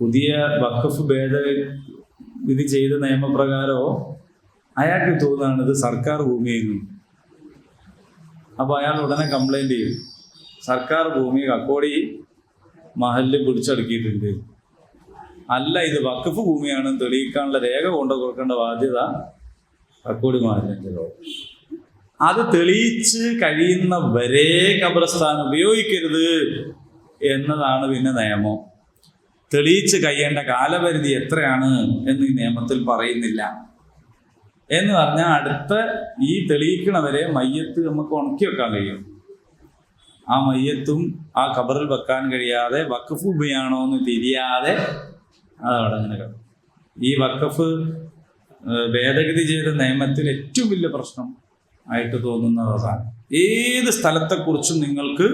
പുതിയ വഖഫ് ഭേദഗതി ചെയ്ത നിയമപ്രകാരമോ അയാൾക്ക് തോന്നുകയാണ് ഇത് സർക്കാർ ഭൂമിയായിരുന്നു. അപ്പോൾ അയാൾ ഉടനെ കംപ്ലൈൻറ്റ് ചെയ്യും, സർക്കാർ ഭൂമി കക്കോടി മഹലിൽ പിടിച്ചടക്കിയിട്ടുണ്ട്, അല്ല ഇത് വഖഫ് ഭൂമിയാണെന്ന് തെളിയിക്കാനുള്ള രേഖ കൊണ്ടു കൊടുക്കേണ്ട ബാധ്യത കക്കോടി മഹലിൻ്റെ. അത് തെളിയിച്ച് കഴിയുന്ന വരെ ഖബർസ്ഥാൻ ഉപയോഗിക്കരുത് എന്നതാണ് പിന്നെ നിയമം. തെളിയിച്ച് കഴിയേണ്ട കാലപരിധി എത്രയാണ് എന്ന് ഈ നിയമത്തിൽ പറയുന്നില്ല. എന്ന് പറഞ്ഞാൽ അടുത്ത ഈ തെളിയിക്കണവരെ മയ്യത്ത് നമുക്ക് ഉണക്കി വെക്കാൻ കഴിയും. ആ മയ്യത്തും ആ ഖബറിൽ വെക്കാൻ കഴിയാതെ വഖഫ് ഭൂമിയാണോ എന്ന് തിരിയാതെ അതവിടെ അങ്ങനെ കിടക്കും. ഈ വഖഫ് ഭേദഗതി ചെയ്ത നിയമത്തിൽ ഏറ്റവും വലിയ പ്രശ്നം ആയിട്ട് തോന്നുന്നതാണ്, ഏത് സ്ഥലത്തെക്കുറിച്ചും നിങ്ങൾക്ക്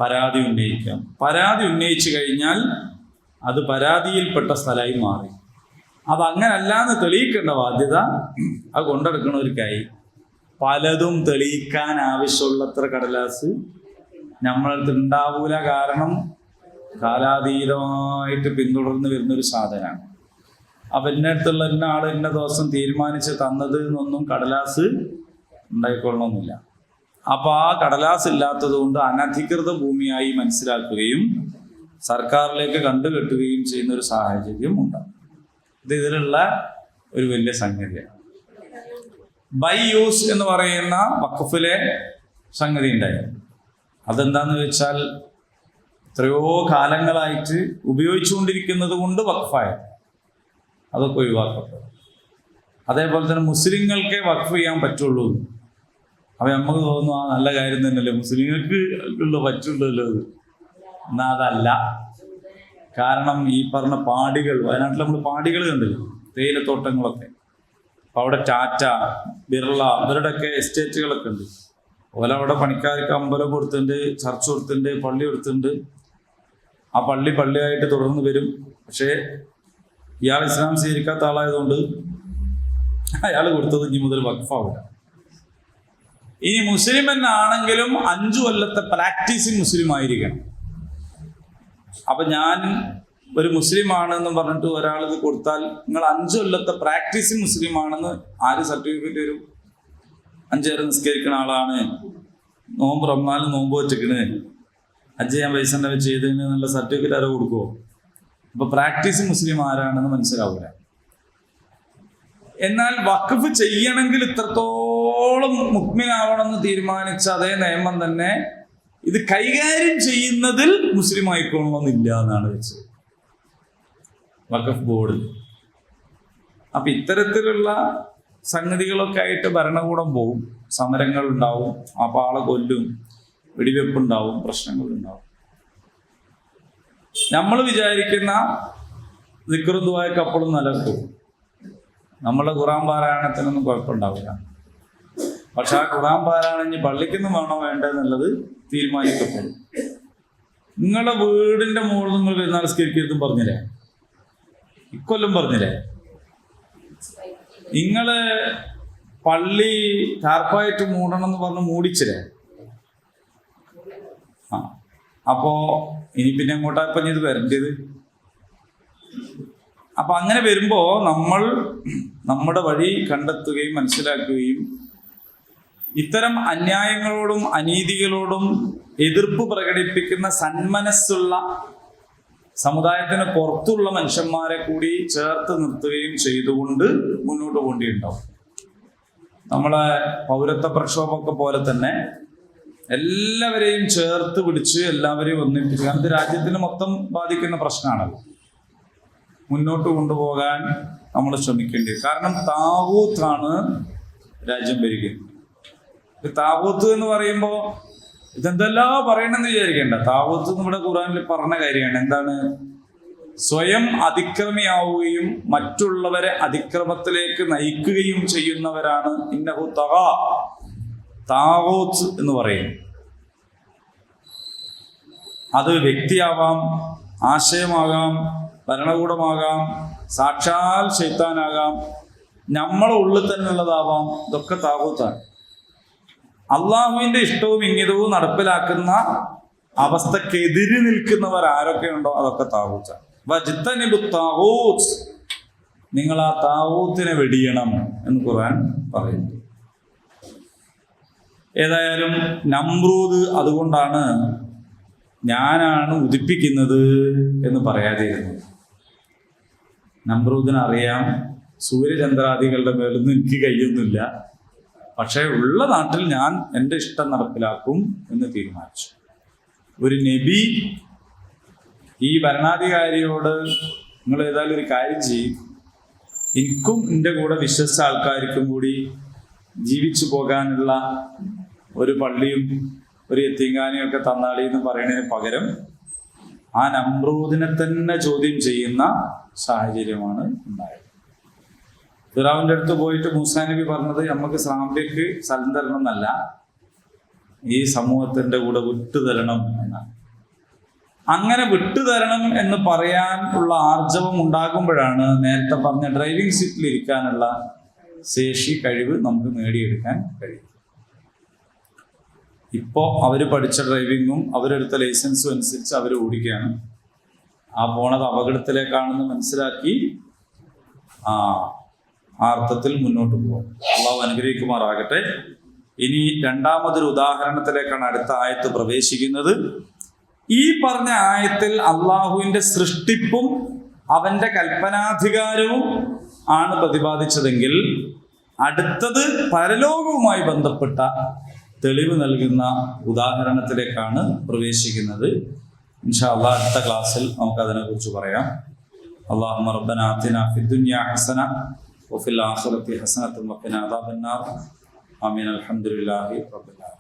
പരാതി ഉന്നയിക്കാം. പരാതി ഉന്നയിച്ചു കഴിഞ്ഞാൽ അത് പരാതിയിൽപ്പെട്ട സ്ഥലമായി മാറി. അത് അങ്ങനല്ലാന്ന് തെളിയിക്കേണ്ട ബാധ്യത അത് കൊണ്ടെടുക്കണവർക്കായി. പലതും തെളിയിക്കാൻ ആവശ്യമുള്ളത്ര കടലാസ് നമ്മളടുത്ത് ഉണ്ടാവൂല. കാരണം കാലാതീതമായിട്ട് പിന്തുടർന്ന് വരുന്നൊരു സാധനമാണ്. അപ്പം എൻ്റെ അടുത്തുള്ള ഇന്ന ആൾ ഇന്ന ദിവസം തീരുമാനിച്ച് തന്നത് എന്നൊന്നും കടലാസ് ഉണ്ടായിക്കൊള്ളണമെന്നില്ല. അപ്പോൾ ആ കടലാസ് ഇല്ലാത്തത് കൊണ്ട് അനധികൃത ഭൂമിയായി മനസ്സിലാക്കുകയും സർക്കാരിലേക്ക് കണ്ടുകെട്ടുകയും ചെയ്യുന്ന ഒരു സാഹചര്യം ഉണ്ടാകും. ഇത് ഇതിലുള്ള ഒരു വലിയ സംഗതിയാണ്. ബൈ യൂസ് എന്ന് പറയുന്ന വഖഫിലെ സംഗതി ഉണ്ടായിരുന്നു. അതെന്താന്ന് വെച്ചാൽ എത്രയോ കാലങ്ങളായിട്ട് ഉപയോഗിച്ചുകൊണ്ടിരിക്കുന്നത് കൊണ്ട് വഖഫായ അതൊക്കെ ഒഴിവാക്കപ്പെടും. അതേപോലെ തന്നെ മുസ്ലിങ്ങൾക്കേ വഖഫ് ചെയ്യാൻ പറ്റുള്ളൂ. അപ്പം നമുക്ക് തോന്നുന്നു ആ നല്ല കാര്യം തന്നെയല്ലേ, മുസ്ലിങ്ങൾക്ക് ഉള്ള പറ്റുള്ളല്ലോ. അത് എന്നാൽ അതല്ല. കാരണം ഈ പറഞ്ഞ പാടികൾ, വയനാട്ടിൽ നമ്മൾ പാടികൾ കണ്ടില്ല, തേയിലത്തോട്ടങ്ങളൊക്കെ. അപ്പോൾ അവിടെ ടാറ്റ, ബിർള ഇവരുടെയൊക്കെ എസ്റ്റേറ്റുകളൊക്കെ ഉണ്ട്. ഓലവിടെ പണിക്കാർക്ക് അമ്പലം കൊടുത്തിട്ടുണ്ട്, ചർച്ച് കൊടുത്തിട്ടുണ്ട്, പള്ളി കൊടുത്തിട്ടുണ്ട്. ആ പള്ളിയായിട്ട് തുടർന്ന് വരും. പക്ഷേ ഇയാൾ ഇസ്ലാം സ്വീകരിക്കാത്ത ആളായതുകൊണ്ട് അയാൾ കൊടുത്തത് ഇനി മുതൽ വഖഫാവില്ല. ഇനി മുസ്ലിം എന്നാണെങ്കിലും 5 കൊല്ലത്തെ പ്രാക്ടീസിങ് മുസ്ലിം ആയിരിക്കണം. അപ്പൊ ഞാൻ ഒരു മുസ്ലിം ആണെന്ന് പറഞ്ഞിട്ട് ഒരാൾ ഇത് കൊടുത്താൽ നിങ്ങൾ 5 കൊല്ലത്തെ പ്രാക്ടീസിങ് മുസ്ലിം ആണെന്ന് ആര് സർട്ടിഫിക്കറ്റ് വരും? 5 നേരം നിസ്കരിക്കുന്ന ആളാണ്, റമദാനിൽ നോമ്പ് വെച്ചിക്കണ്, ഹജ്ജ് ചെയ്യാൻ പൈസ ചെയ്തതിന് എന്നുള്ള സർട്ടിഫിക്കറ്റ് ആരോ കൊടുക്കുമോ? അപ്പൊ പ്രാക്ടീസിങ് മുസ്ലിം ആരാണെന്ന് മനസ്സിലാവില്ല. എന്നാൽ വഖഫ് ചെയ്യണമെങ്കിൽ ഇത്രത്തോളം മുഅ്മിനാവണമെന്ന് തീരുമാനിച്ച അതേ നിയമം തന്നെ ഇത് കൈകാര്യം ചെയ്യുന്നതിൽ മുസ്ലിം ആയിക്കൊള്ളണമെന്നില്ല എന്നാണ് വെച്ചത് വഖഫ് ബോർഡ്. അപ്പൊ ഇത്തരത്തിലുള്ള സംഗതികളൊക്കെ ആയിട്ട് ഭരണകൂടം പോവും, സമരങ്ങൾ ഉണ്ടാവും, അപ്പൊ ആളെ കൊല്ലും, വെടിവെപ്പുണ്ടാവും, പ്രശ്നങ്ങളുണ്ടാവും. നമ്മൾ വിചാരിക്കുന്ന ദിക്റും ദുആയൊക്കെ അപ്പോഴും നിലനിൽക്കും. നമ്മളെ ഖുർആൻ പാരായണത്തിനൊന്നും കുഴപ്പമുണ്ടാവില്ല. പക്ഷെ ആ ഖുർആൻ പാരായണം പള്ളിക്കൊന്നും വേണോ വേണ്ടെന്നുള്ളത് തീരുമാനിക്കപ്പെടും. നിങ്ങളുടെ വീടിന്റെ മുകളിൽ നിങ്ങൾ പെരുന്നാൾ നിസ്കരിക്കരുതും പറഞ്ഞില്ലേ? ഇക്കൊല്ലം പറഞ്ഞില്ലേ? നിങ്ങള് പള്ളി ടാർപ്പായിട്ട് മൂടണം എന്ന് പറഞ്ഞ് മൂടിച്ചില്ലേ? അപ്പോ ഇനി പിന്നെ എങ്ങോട്ടാ ഇപ്പം ഇത് വരേണ്ടത്? അപ്പൊ അങ്ങനെ വരുമ്പോ നമ്മൾ നമ്മുടെ വഴി കണ്ടെത്തുകയും മനസ്സിലാക്കുകയും ഇത്തരം അന്യായങ്ങളോടും അനീതികളോടും എതിർപ്പ് പ്രകടിപ്പിക്കുന്ന സന്മനസ്സുള്ള സമുദായത്തിന് പുറത്തുള്ള മനുഷ്യന്മാരെ കൂടി ചേർത്ത് നിർത്തുകയും ചെയ്തുകൊണ്ട് മുന്നോട്ട് പോകേണ്ടിയുണ്ടാവും. നമ്മളെ പൗരത്വ പ്രക്ഷോഭമൊക്കെ പോലെ തന്നെ എല്ലാവരെയും ചേർത്ത് പിടിച്ച് എല്ലാവരെയും ഒന്നിപ്പിച്ച്, കാരണം ഇത് രാജ്യത്തിന് മൊത്തം ബാധിക്കുന്ന പ്രശ്നമാണല്ലോ, മുന്നോട്ട് കൊണ്ടുപോകാൻ നമ്മൾ ശ്രമിക്കേണ്ടി വരും. കാരണം താവൂത്താണ് രാജ്യം ഭരിക്കുന്നത്. താവൂത്ത് എന്ന് പറയുമ്പോൾ ഇതെന്തെല്ലാം പറയണമെന്ന് വിചാരിക്കേണ്ട. താവൂത്ത് നമ്മുടെ ഖുർആനിൽ പറഞ്ഞ കാര്യമാണ്. എന്താണ്? സ്വയം അതിക്രമിയാവുകയും മറ്റുള്ളവരെ അതിക്രമത്തിലേക്ക് നയിക്കുകയും ചെയ്യുന്നവരാണ് ഇന്നഹു തഗാ, താവൂത്ത് എന്ന് പറയും. അത് വ്യക്തിയാവാം, ആശയമാകാം, ഭരണകൂടമാകാം, സാക്ഷാൽ ശൈത്താനാകാം, നമ്മളെ ഉള്ളിൽ തന്നെ ഉള്ളതാവാം. ഇതൊക്കെ താവൂത്താണ്. അള്ളാഹുവിന്റെ ഇഷ്ടവും ഇംഗിതവും നടപ്പിലാക്കുന്ന അവസ്ഥക്കെതിരെ നിൽക്കുന്നവർ ആരൊക്കെയുണ്ടോ അതൊക്കെ താവൂത്താണ്. വജ്തനിബു താവൂത്ത്, നിങ്ങൾ ആ താവൂത്തിനെ വെടിയണം എന്ന് ഖുർആൻ പറയുന്നു. ഏതായാലും നമ്രൂദ് അതുകൊണ്ടാണ് ഞാനാണ് ഉദിപ്പിക്കുന്നത് എന്ന് പറയാതിരുന്നത്. നമ്രൂദിന് അറിയാം സൂര്യചന്ദ്രാദികളുടെ മേലൊന്നും എനിക്ക് കഴിയൊന്നുമില്ല, പക്ഷേ ഉള്ള നാട്ടിൽ ഞാൻ എൻ്റെ ഇഷ്ടം നടപ്പിലാക്കും എന്ന് തീരുമാനിച്ചു. ഒരു നബി ഈ ഭരണാധികാരിയോട് നിങ്ങൾ ഏതായാലും ഒരു കാര്യം ചെയ്യും, എനിക്കും എൻ്റെ കൂടെ വിശ്വസിച്ച ആൾക്കാർക്കും കൂടി ജീവിച്ചു പോകാനുള്ള ഒരു പള്ളിയും ഒരു യത്തീംഖാനയും ഒക്കെ തന്നാളി എന്ന് പറയുന്നതിന് പകരം ആ നമ്രൂദിനെ തന്നെ ചോദ്യം ചെയ്യുന്ന സാഹചര്യമാണ് ഉണ്ടായത്. ഫിറഔന്റെ അടുത്ത് പോയിട്ട് മൂസാ നബി പറഞ്ഞത് നമുക്ക് സാമ്പത്തിക സ്ഥലം തരണം എന്നല്ല, ഈ സമൂഹത്തിന്റെ കൂടെ വിട്ടുതരണം എന്നാണ്. അങ്ങനെ വിട്ടുതരണം എന്ന് പറയാൻ ഉള്ള ആർജവം ഉണ്ടാകുമ്പോഴാണ് നേരത്തെ പറഞ്ഞ ഡ്രൈവിംഗ് സീറ്റിൽ ഇരിക്കാനുള്ള ശേഷി, കഴിവ് നമുക്ക് നേടിയെടുക്കാൻ കഴിയും. ഇപ്പോൾ അവർ പഠിച്ച ഡ്രൈവിങ്ങും അവരെടുത്ത ലൈസൻസും അനുസരിച്ച് അവർ ഓടിക്കുകയാണ്. ആ പോണത് അപകടത്തിലേക്കാണെന്ന് മനസ്സിലാക്കി ആ അർത്ഥത്തിൽ മുന്നോട്ട് പോകും. അള്ളാഹു അനുഗ്രഹിക്കുമാറാകട്ടെ. ഇനി രണ്ടാമതൊരു ഉദാഹരണത്തിലേക്കാണ് അടുത്ത ആയത്ത് പ്രവേശിക്കുന്നത്. ഈ പറഞ്ഞ ആയത്തിൽ അള്ളാഹുവിന്റെ സൃഷ്ടിപ്പും അവന്റെ കൽപ്പനാധികാരവും ആണ് പ്രതിപാദിച്ചതെങ്കിൽ അടുത്തത് പരലോകവുമായി ബന്ധപ്പെട്ട തെളിവ് നൽകുന്ന ഉദാഹരണത്തിലേക്കാണ് പ്രവേശിക്കുന്നത്. ഇൻഷാ അല്ലാഹ് അടുത്ത ക്ലാസ്സിൽ നമുക്ക് അതിനെക്കുറിച്ച് പറയാം. അല്ലാഹുമ്മ റബ്ബനാ ആതിനാ ഫിദ്ദുനിയാ ഹസന വഫിൽ ആഖിറതി ഹസനത്തും വഖിനാ അദാബന്നാർ. ആമീൻ. അൽഹംദുലില്ലാഹി റബ്ബിൽ ആലമീൻ.